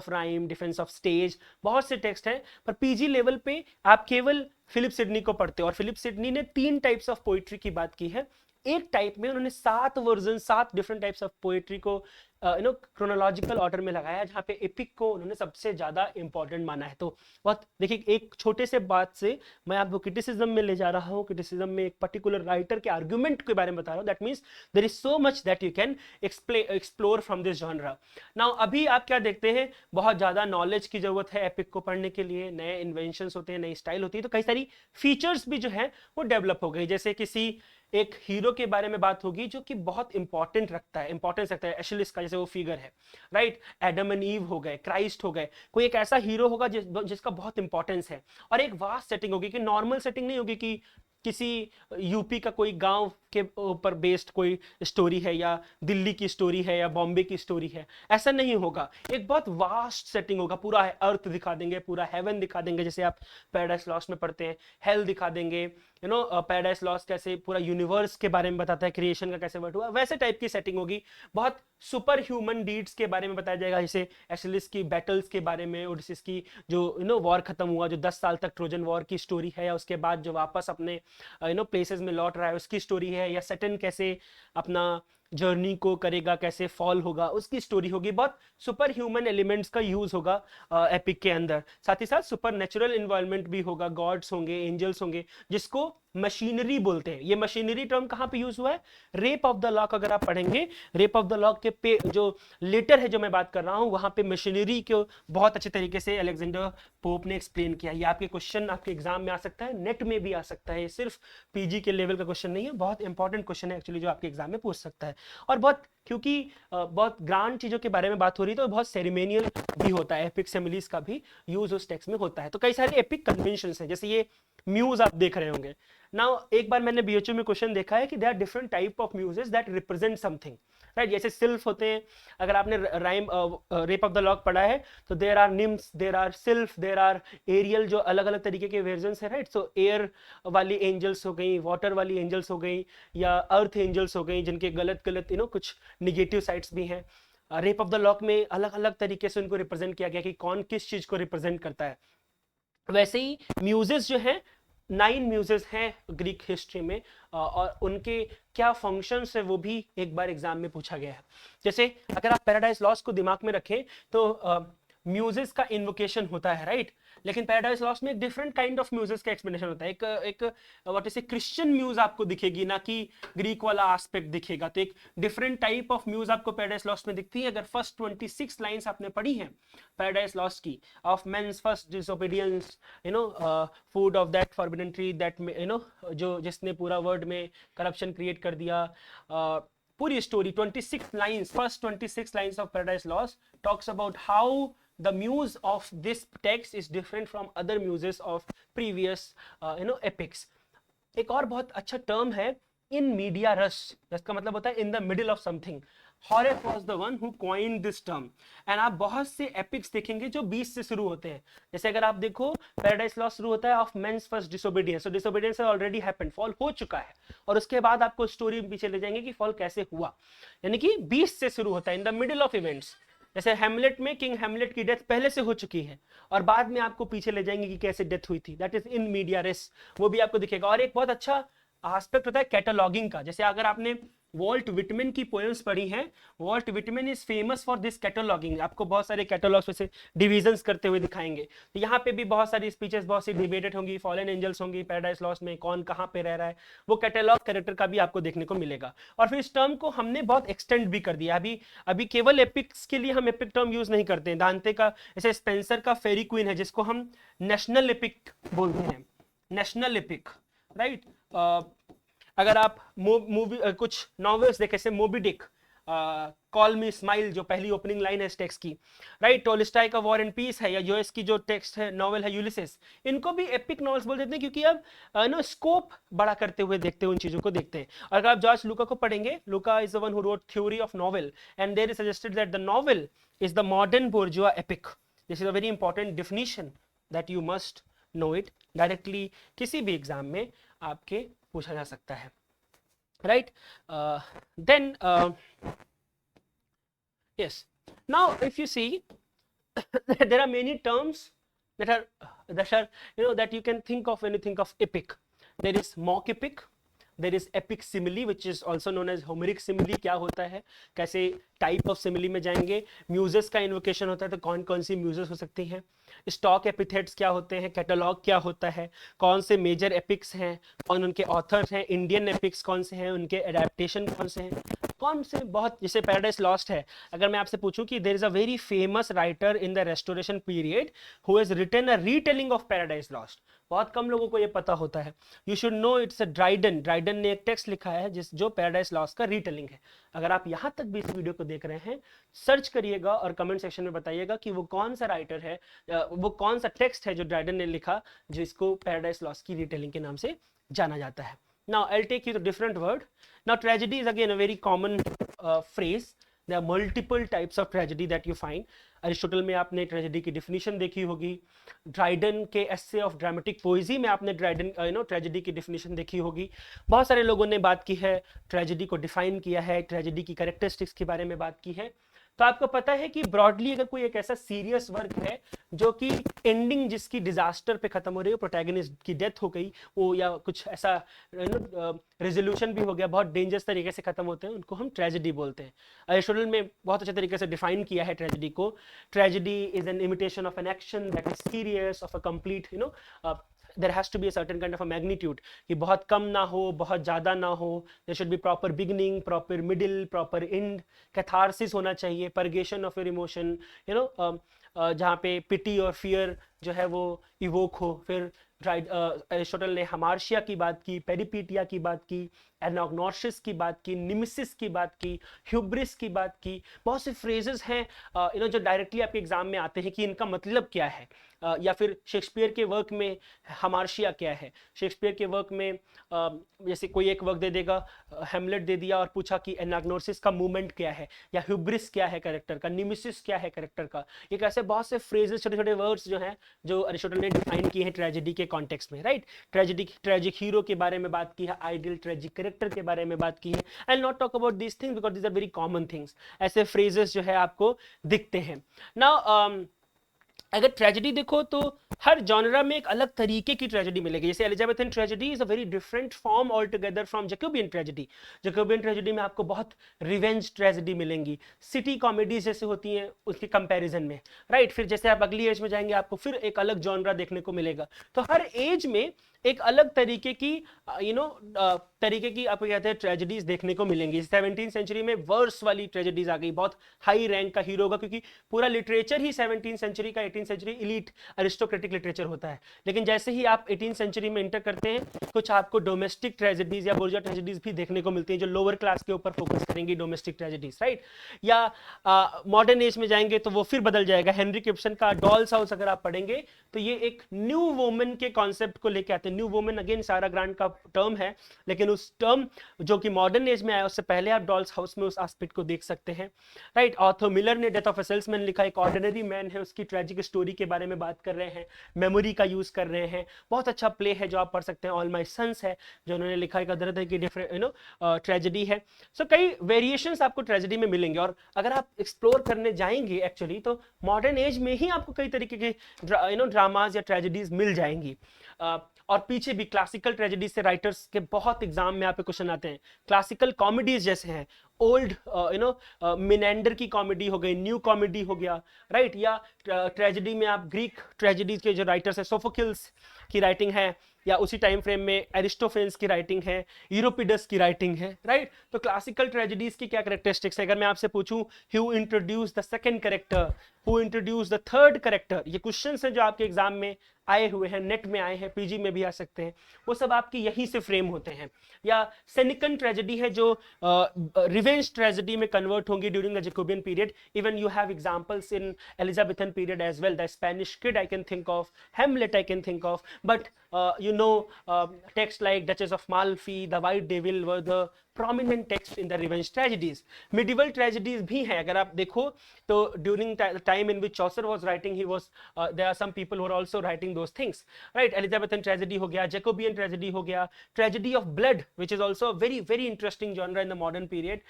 of stage, बहुत से टेक्स्ट हैं। पर पीजी लेवल पे आप केवल फिलिप सिडनी को पढ़ते हो, और फिलिप सिडनी ने 3 टाइप्स ऑफ पोइट्री की बात की है। एक टाइप में उन्होंने 7 version, 7 different types of poetry को क्रोनोलॉजिकल ऑर्डर में लगाया, जहाँ पे एपिक को उन्होंने सबसे ज्यादा इंपॉर्टेंट माना है। तो बहुत देखिए, एक छोटे से बात से मैं आपको क्रिटिसिज्म में ले जा रहा हूँ, क्रिटिसिज्म में एक पर्टिकुलर राइटर के आर्गुमेंट के बारे में बता रहा हूँ। That means there is so much that you can explore from this genre. Now अभी आप क्या देखते हैं, बहुत ज्यादा नॉलेज की जरूरत है एपिक को पढ़ने के लिए, नए इन्वेंशंस होते हैं, नई स्टाइल होती है, तो कई सारी फीचर्स भी जो है वो डेवलप हो गई। जैसे किसी एक हीरो के बारे में बात होगी जो कि बहुत इंपॉर्टेंट रखता है, इंपॉर्टेंस रखता है, एशलिस का जैसे वो फिगर है, राइट, एडम एंड ईव हो गए, क्राइस्ट हो गए, कोई एक ऐसा हीरो होगा जिसका बहुत इंपॉर्टेंस है। और एक वास्ट सेटिंग होगी, कि नॉर्मल सेटिंग नहीं होगी कि किसी यूपी का कोई गांव के ऊपर बेस्ड कोई स्टोरी है, या दिल्ली की स्टोरी है, या बॉम्बे की स्टोरी है, ऐसा नहीं होगा। एक बहुत वास्ट सेटिंग होगा, पूरा अर्थ दिखा देंगे, पूरा हेवन दिखा देंगे, जैसे आप पैराडाइज लॉस्ट में पढ़ते हैं, हेल दिखा देंगे, पैराडाइज लॉस्ट कैसे पूरा यूनिवर्स के बारे में बताता है, क्रिएशन का कैसे वर्ड हुआ, वैसे टाइप की सेटिंग होगी। बहुत सुपर ह्यूमन डीड्स के बारे में बताया जाएगा, जैसे एशलिस की बैटल्स के बारे में, ओडिसिस की जो वॉर खत्म हुआ, जो 10 साल तक ट्रोजन वॉर की स्टोरी है, या उसके बाद जो वापस अपने प्लेसेस में लौट रहा है उसकी स्टोरी है, या सैटर्न कैसे अपना जर्नी को करेगा, कैसे फॉल होगा, उसकी स्टोरी होगी। बहुत सुपर ह्यूमन एलिमेंट्स का यूज होगा एपिक के अंदर। साथ ही साथ सुपर नेचुरल इन्वायरमेंट भी होगा, गॉड्स होंगे, एंजल्स होंगे, जिसको मशीनरी बोलते हैं। ये मशीनरी टर्म कहां पे यूज हुआ है, रेप ऑफ द लॉक अगर आप पढ़ेंगे, रेप ऑफ द लॉक के पे जो लेटर है जो मैं बात कर रहा हूं, वहां पे मशीनरी को बहुत अच्छे तरीके से अलेक्जेंडर पोप ने एक्सप्लेन किया। ये आपके क्वेश्चन आपके एग्जाम में आ सकता है, नेट में भी आ सकता है, ये सिर्फ पीजी के लेवल का क्वेश्चन नहीं है, बहुत इंपॉर्टेंट क्वेश्चन है एक्चुअली, जो आपके एग्जाम में पूछ सकता है। और बहुत, क्योंकि बहुत ग्रांड चीजों के बारे में बात हो रही है, तो बहुत सेरेमोनियल भी होता है, एपिक सेमिलीज का भी यूज उस टेक्स्ट में होता है। तो कई सारे एपिक कन्वेंशंस हैं, जैसे ये म्यूज आप देख रहे होंगे। नाउ एक बार मैंने बीएचयू में क्वेश्चन देखा है कि there are different type of muses that represent something, right. जैसे सिल्फ होते हैं, अगर आपने rhyme rape of the lock पढ़ा है, तो there are nymphs, there are sylph, there are Ariel, जो अलग अलग तरीके के वर्जन्स है, राइट। सो एयर वाली एंजल्स हो गई, वाटर वाली एंजल्स हो गई, या अर्थ एंजल्स हो गई, जिनके गलत गलत कुछ निगेटिव साइड्स भी हैं। रेप ऑफ द लॉक में अलग अलग तरीके से उनको रिप्रेजेंट किया गया कि कौन किस चीज को रिप्रेजेंट करता है। वैसे ही म्यूजेस जो है, 9 म्यूजेस हैं ग्रीक हिस्ट्री में, और उनके क्या फंक्शंस है वो भी एक बार एग्जाम में पूछा गया है। जैसे अगर आप पैराडाइज लॉस्ट को दिमाग में रखें, तो म्यूजेस का इन्वोकेशन होता है, राइट। लेकिन पैराडाइज लॉस्ट में एक डिफरेंट काइंड ऑफ म्यूजेस का एक्सप्लेनेशन होता है। एक what is a Christian muse आपको दिखेगी, ना कि ग्रीक वाला एस्पेक्ट दिखेगा। तो एक डिफरेंट टाइप ऑफ म्यूज आपको पैराडाइज लॉस्ट में दिखती है। अगर फर्स्ट 26 लाइंस आपने पढ़ी हैं पैराडाइज लॉस्ट की, of man's first disobedience, food of that forbidden tree, that जो जिसने पूरा वर्ल्ड में करप्शन क्रिएट कर दिया, पूरी story 26 lines, first 26 lines of paradise lost talks about how the muse of this text is different from other muses of previous epics. एक और बहुत अच्छा टर्म है, in media res, जिसका मतलब होता है in the middle of something. Horace was the one who coined this term. And आप बहुत से epics देखेंगे जो 20 से शुरू होते हैं। जैसे अगर आप देखो, Paradise Lost शुरू होता है of men's first disobedience. So disobedience has already happened, fall हो चुका है, और उसके बाद आपको स्टोरी पीछे ले जाएंगे कि फॉल कैसे हुआ, यानी कि 20 से शुरू होता है, in the middle of events. जैसे हेमलेट में किंग हेमलेट की डेथ पहले से हो चुकी है, और बाद में आपको पीछे ले जाएंगे कि कैसे डेथ हुई थी, that is in media res, वो भी आपको दिखेगा। और एक बहुत अच्छा एस्पेक्ट होता है कैटलॉगिंग का। जैसे अगर आपने वॉल्ट विटमैन की पोएम्स पढ़ी हैं, Walt Whitman is famous for this cataloguing. आपको बहुत सारे कैटलॉग्स वैसे डिविजन्स करते हुए दिखाएंगे। तो यहाँ पे भी बहुत सारी स्पीचेस, बहुत सी डिबेटेड होंगी, फॉलन एंजल्स होंगी, पैराडाइज लॉस्ट में कौन कहाँ पे रह रहा है, वो कैटलॉग कैरेक्टर का भी आपको देखने को मिलेगा। और फिर इस टर्म को हमने बहुत एक्सटेंड भी कर दिया। अभी केवल एपिक्स के लिए हम एपिक टर्म यूज नहीं करते हैं। दांते का, जैसे स्पेंसर का फेरी क्वीन है, जिसको हम नेशनल एपिक बोलते हैं, नेशनल एपिक, राइट। अगर आप मूवी कुछ नॉवेल्स देखें, जैसे Moby Dick, call me smile, जो पहली ओपनिंग लाइन है इस टेक्स्ट की, राइट। टोल्स्टॉय का वॉर एंड पीस है, या जोएस की जो टेक्स्ट है नॉवेल है यूलिसेस, इनको भी एपिक नॉवेल्स बोल देते हैं, क्योंकि अब स्कोप बड़ा करते हुए देखते हैं, उन चीजों को देखते हैं। अगर आप जॉर्ज लूका को पढ़ेंगे, Lukacs is the one who wrote theory of novel, and there is suggested that the novel is the modern bourgeois epic. This is a very important definition that you must know it, directly किसी भी exam में आपके पूछा जा सकता है, right. Then yes, now if you see there are many terms that are that you can think of when you think of epic. There is mock epic, there is epic simile which is also known as Homeric simile, क्या होता है, कैसे type of simile में जाएंगे, Muses का invocation होता है तो कौन कौन सी म्यूजेस हो सकती हैं, स्टॉक एपिथेट्स क्या होते हैं, कैटलॉग क्या होता है, कौन से मेजर एपिक्स हैं, कौन उनके ऑथर्स हैं, इंडियन एपिक्स कौन से हैं, उनके एडेप्टेशन कौन से हैं, कौन से बहुत, जैसे पैराडाइज लॉस्ट है, अगर मैं आपसे पूछूं कि there is a very famous writer in the restoration period who has written a retelling of paradise lost, बहुत कम लोगों को ये पता होता है, you should know it's a Dryden, Dryden ने एक टेक्स्ट लिखा है जिस जो पैराडाइज लॉस्ट का रीटेलिंग है। अगर आप यहाँ तक भी इस वीडियो को देख रहे हैं, सर्च करिएगा और कमेंट सेक्शन में बताइएगा कि वो कौन सा राइटर है, वो कौन सा टेक्स्ट है जो ड्राइडन ने लिखा जिसको पैराडाइज लॉस्ट की रीटेलिंग के नाम से जाना जाता है। Now I'll take you to different word. Now tragedy is again a very common phrase. There are multiple types of tragedy that you find. Aristotle में आपने ट्रेजेडी की डिफिनीशन देखी होगी, ड्राइडन के एसे ऑफ ड्रामेटिक पोइजी में आपने Dryden tragedy की definition देखी होगी। बहुत सारे लोगों ने बात की है, ट्रेजेडी को डिफाइन किया है, ट्रेजेडी की कैरेक्टरिस्टिक्स के बारे में बात की है। तो आपको पता है कि ब्रॉडली अगर कोई एक ऐसा सीरियस वर्क है जो कि एंडिंग जिसकी डिजास्टर पे खत्म हो रही है, प्रोटैगनिस्ट की डेथ हो गई वो, या कुछ ऐसा रेजोल्यूशन भी हो गया, बहुत डेंजरस तरीके से खत्म होते हैं, उनको हम ट्रेजेडी बोलते हैं। अरिस्टोटल में बहुत अच्छे तरीके से डिफाइन किया है ट्रेजेडी को। Tragedy is an imitation of an action that is serious of a complete there has to be a certain kind of a magnitude कि बहुत कम ना हो, बहुत ज़्यादा ना हो, there should be proper beginning, proper middle, proper end, catharsis होना चाहिए, purgation of your emotion, जहाँ पे pity और fear जो है वो इवोक हो। फिर अरिस्टोटल ने हमार्शिया की बात की, पेरिपीटिया की बात की, एनाग्नोसिस की बात की, निमिसिस की बात की, ह्यूब्रिस की बात की। बहुत से फ्रेजेस हैं जो डायरेक्टली आपके एग्जाम में आते हैं कि इनका मतलब क्या है, या फिर शेक्सपियर के वर्क में हमार्शिया क्या है। शेक्सपियर के वर्क में जैसे कोई एक वर्क दे देगा, हेमलेट दे दिया और पूछा कि एनाग्नोसिस का मूवमेंट क्या है, या ह्यूब्रिस क्या है कैरेक्टर का, निमिसिस क्या है कैरेक्टर का। एक ऐसे बहुत से फ्रेजेस, छोटे छोटे वर्ड्स जो हैं जो अरिस्टोटल ने डिफाइन किए हैं ट्रेजेडी के कॉन्टेक्स्ट में, राइट। ट्रेजेडी, ट्रेजिक हीरो के बारे में बात की है, आइडियल ट्रेजिक कैरेक्टर के बारे में बात की है। I will not talk about these things because these are very common things. ऐसे फ्रेजेस जो है आपको दिखते हैं। नाउ अगर ट्रेजेडी देखो तो हर जॉनरा में एक अलग तरीके की ट्रेजेडी मिलेगी। जैसे Elizabethan tragedy is a very different form altogether from Jacobean tragedy. Jacobean tragedy में आपको बहुत रिवेंज ट्रेजेडी मिलेंगी, सिटी कॉमेडीज जैसे होती हैं उसके कंपैरिजन में, राइट। फिर जैसे आप अगली एज में जाएंगे आपको फिर एक अलग जॉनरा देखने को मिलेगा। तो हर एज में एक अलग तरीके की तरीके की आपको कहते हैं ट्रेजेडीज देखने को मिलेंगी। 17th सेंचुरी में वर्स वाली ट्रेजेडीज आ गई, बहुत हाई रैंक का हीरो होगा, क्योंकि पूरा लिटरेचर ही 17th सेंचुरी का 18th century elite aristocratic literature होता है। लेकिन जैसे ही आप 18th सेंचुरी में इंटर करते हैं, कुछ आपको डोमेस्टिक ट्रेजेडीज या बोर्जिया ट्रेजेडीज भी देखने को मिलती है जो लोअर क्लास के ऊपर फोकस करेंगी, डोमेस्टिक ट्रेजेडीज, राइट। या मॉडर्न एज में जाएंगे तो वो फिर बदल जाएगा। हेनरी किप्सन का डॉल्स हाउस अगर आप पढ़ेंगे तो ये एक न्यू वुमन के कॉन्सेप्ट को लेके आते हैं। न्यू वुमन अगेन सारा ग्रांट का टर्म है, लेकिन उस टर्म जो कि मॉडर्न एज में आया उससे पहले आप डॉल्स हाउस में उस एस्पेक्ट को देख सकते हैं, राइट। आर्थर मिलर ने डेथ ऑफ अ सेल्समैन लिखा, एक ऑर्डिनरी मैन है, उसकी ट्रेजिक स्टोरी के बारे में बात कर रहे हैं, मेमोरी का यूज कर रहे हैं। बहुत अच्छा प्ले है जो आप पढ़ सकते हैं। ऑल माय सन्स है जो उन्होंने लिखा, एक तरह की डिफरेंट ट्रेजेडी है। सो कई वेरिएशंस आपको ट्रेजेडी में मिलेंगे, और अगर आप एक्सप्लोर करने जाएंगे एक्चुअली तो मॉडर्न एज में ही आपको कई तरीके के ड्रामाज या ट्रेजेडीज मिल जाएंगी। और पीछे भी क्लासिकल ट्रेजेडीज से राइटर्स के बहुत एग्जाम में यहाँ पे क्वेश्चन आते हैं। क्लासिकल कॉमेडीज जैसे हैं, ओल्ड मिनेंडर की कॉमेडी हो गई, न्यू कॉमेडी हो गया, राइट। या ट्रेजेडी में आप ग्रीक ट्रेजेडीज के जो राइटर्स हैं, सोफोक्लिस की राइटिंग है, या उसी टाइम फ्रेम में एरिस्टोफेन्स की राइटिंग है, यूरोपिडस की राइटिंग है, राइट। तो क्लासिकल ट्रेजेडीज की क्या कैरेक्टरिस्टिक्स है? अगर मैं आपसे पूछूं who introduce the second character, who introduce the third character, ये क्वेश्चंस हैं जो आपके एग्जाम में आए हुए हैं, नेट में आए हैं, पीजी में भी आ सकते हैं, वो सब आपकी यहीं से फ्रेम होते हैं। या सेनिकन ट्रेजेडी है जो रिवेंज ट्रेजेडी में कन्वर्ट होंगी during the Jacobean period. Even you have examples in Elizabethan period as well. The Spanish Kyd I can think of, Hamlet I can think of, but texts like Duchess of Malfi, The White Devil were the prominent texts in the revenge tragedies. Medieval tragedies भी हैं, अगर आप देखो तो during the time in which Chaucer was writing, he was there are some people who are also writing those things, right? Elizabethan tragedy हो गया, Jacobean tragedy हो गया, tragedy of blood which is also a very very interesting genre in the modern period,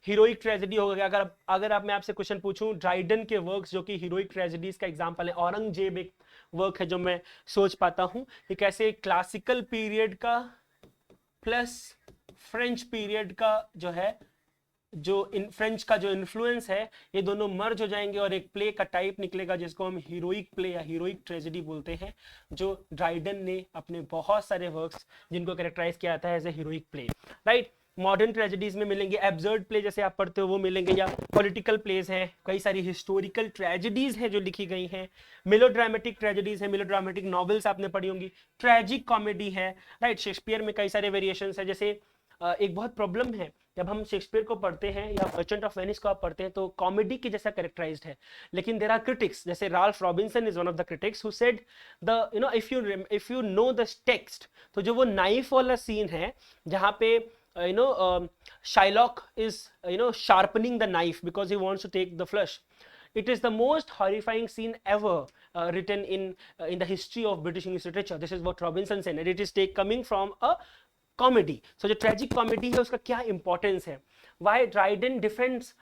heroic tragedy हो गया। अगर मैं आपसे question पूछूं, ड्राइडन के वर्क्स जो कि heroic tragedies का एग्जांपल है, औरंगजेब एक वर्क है जो मैं सोच पाता हूं कि कैसे क्लासिकल पीरियड का प्लस फ्रेंच पीरियड का जो है, जो फ्रेंच का जो इन्फ्लुएंस है, ये दोनों मर्ज हो जाएंगे और एक प्ले का टाइप निकलेगा जिसको हम हीरोइक प्ले या हीरोइक ट्रेजेडी बोलते हैं, जो ड्राइडन ने अपने बहुत सारे वर्क्स जिनको कैरेक्टराइज किया जाता है as a heroic play, right. Modern tragedies में मिलेंगे एब्सर्ड प्ले जैसे आप पढ़ते हो वो मिलेंगे, या पॉलिटिकल प्लेज हैं, कई सारी हिस्टोरिकल ट्रेजेडीज हैं जो लिखी गई हैं, मेलोड्रामेटिक ट्रेजेडीज हैं, मेलोड्रामेटिक नॉवेल्स आपने पढ़ी होंगी, ट्रेजिक कॉमेडी है, राइट। शेक्सपियर में कई सारे वेरिएशंस है, जैसे एक बहुत प्रॉब्लम है जब हम शेक्सपियर को पढ़ते हैं या मर्चेंट ऑफ वेनिस को आप पढ़ते हैं तो कॉमेडी के जैसा कैरेक्टराइज्ड है, लेकिन देयर आर क्रिटिक्स, जैसे Ralph Robinson is one of the critics who said the if you know the text, तो जो वो नाइफ वाला सीन है जहाँ पे Shylock is sharpening the knife because he wants to take the flesh. It is the most horrifying scene ever written in the history of British English literature. This is what Robinson said, and it is coming from a comedy. So जो tragic comedy है उसका क्या importance है? Why Dryden defends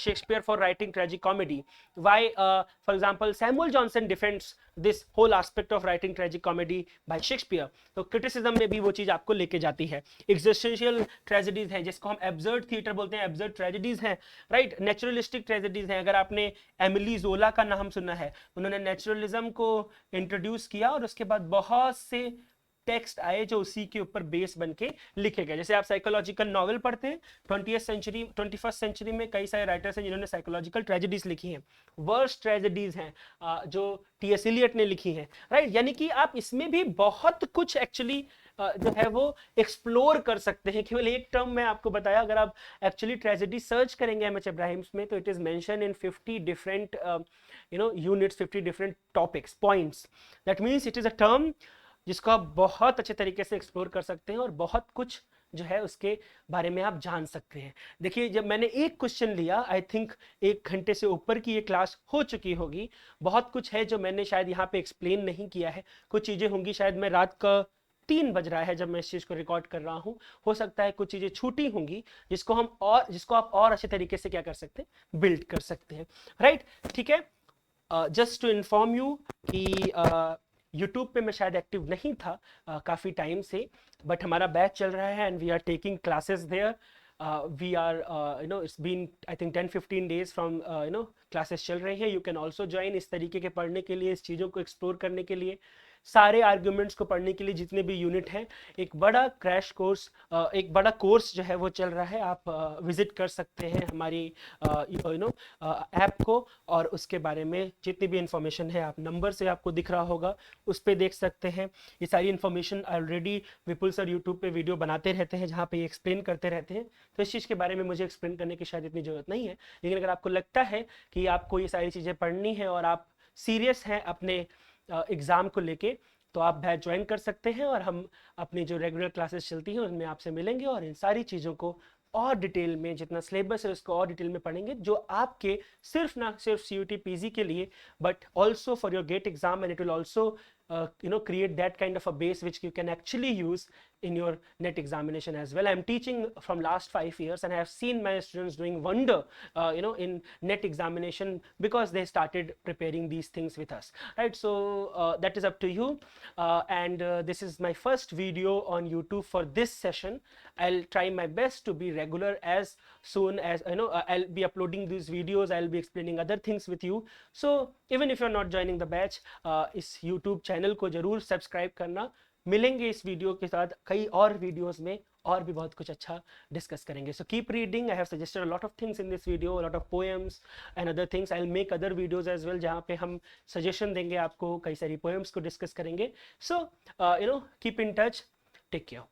Shakespeare for writing tragic comedy? Why, for example, Samuel Johnson defends this whole aspect of writing tragic comedy by Shakespeare? तो criticism में भी वो चीज आपको लेके जाती है। Existential tragedies हैं जिसको हम absurd theater बोलते हैं, absurd tragedies हैं, right? Naturalistic tragedies हैं। अगर आपने एमिली जोला का नाम सुना है, उन्होंने नेचुरलिज्म को इंट्रोड्यूस किया और उसके बाद बहुत से टेक्स्ट आए जो उसी के ऊपर बेस बन के लिखे गए। जैसे आप साइकोलॉजिकल नॉवेल पढ़ते हैं, 21st सेंचुरी में कई सारे राइटर्स हैं जिन्होंने साइकोलॉजिकल ट्रेजेडीज लिखी हैं, वर्स्ट ट्रेजेडीज हैं जो टी.एस. एलियट ने लिखी हैं, राइट। यानी कि आप इसमें भी बहुत कुछ एक्चुअली जो है वो एक्सप्लोर कर सकते हैं। केवल एक टर्म में आपको बताया, अगर आप एक्चुअली ट्रेजेडी सर्च करेंगे एम.एच. इब्राहिम्स में तो it is mention in 50 different units, 50 different topics, points. That means it is a term जिसको आप बहुत अच्छे तरीके से एक्सप्लोर कर सकते हैं और बहुत कुछ जो है उसके बारे में आप जान सकते हैं। देखिए, जब मैंने एक क्वेश्चन लिया, आई थिंक 1 घंटे से ऊपर की ये क्लास हो चुकी होगी। बहुत कुछ है जो मैंने शायद यहाँ पे एक्सप्लेन नहीं किया है, कुछ चीज़ें होंगी शायद मैं रात का 3 बज रहा है जब मैं इस चीज़ को रिकॉर्ड कर रहा हूँ, हो सकता है कुछ चीज़ें छूटी होंगी जिसको आप और अच्छे तरीके से क्या कर सकते हैं, बिल्ड कर सकते हैं, राइट। ठीक है, जस्ट टू इन्फॉर्म यू कि यूट्यूब पे मैं शायद एक्टिव नहीं था काफ़ी टाइम से, बट हमारा बैच चल रहा है and we are taking classes there. We are it's been I think 10-15 days from classes चल रही हैं। यू कैन ऑल्सो ज्वाइन इस तरीके के पढ़ने के लिए, इस चीज़ों को एक्सप्लोर करने के लिए, सारे आर्ग्यूमेंट्स को पढ़ने के लिए जितने भी यूनिट हैं। एक बड़ा क्रैश कोर्स, एक बड़ा कोर्स जो है वो चल रहा है, आप विजिट कर सकते हैं हमारी ऐप को, और उसके बारे में जितनी भी इंफॉर्मेशन है आप नंबर से आपको दिख रहा होगा उस पर देख सकते हैं। ये सारी इन्फॉर्मेशन ऑलरेडी विपुल सर यूट्यूब पे वीडियो बनाते रहते हैं जहाँ पे ये एक्सप्लेन करते रहते हैं, तो इस चीज़ के बारे में मुझे एक्सप्लेन करने की शायद इतनी ज़रूरत नहीं है। लेकिन अगर आपको लगता है कि आपको ये सारी चीज़ें पढ़नी है और आप सीरियस हैं अपने एग्ज़ाम को लेके, तो आप बैच ज्वाइन कर सकते हैं और हम अपनी जो रेगुलर क्लासेस चलती हैं उनमें आपसे मिलेंगे और इन सारी चीज़ों को और डिटेल में, जितना सिलेबस है उसको और डिटेल में पढ़ेंगे, जो आपके सिर्फ ना सिर्फ CUT PG के लिए but also for your GATE exam, and it will also create that kind of a base which you can actually use in your NET examination as well. I am teaching from last 5 years and I have seen my students doing wonder in NET examination because they started preparing these things with us, right? So that is up to you, and this is my first video on YouTube for this session. I'll try my best to be regular as soon as I'll be uploading these videos, I'll be explaining other things with you. So even if you're not joining the batch, इस YouTube channel को जरूर subscribe करना। मिलेंगे इस video के साथ कई और वीडियोस में, और भी बहुत कुछ अच्छा डिस्कस करेंगे। So keep reading, I have suggested a lot of things in this video, a lot of poems and other things. I will make other videos as well जहाँ पे हम सजेशन देंगे आपको, कई सारी पोएम्स को डिस्कस करेंगे। So keep in touch, take care.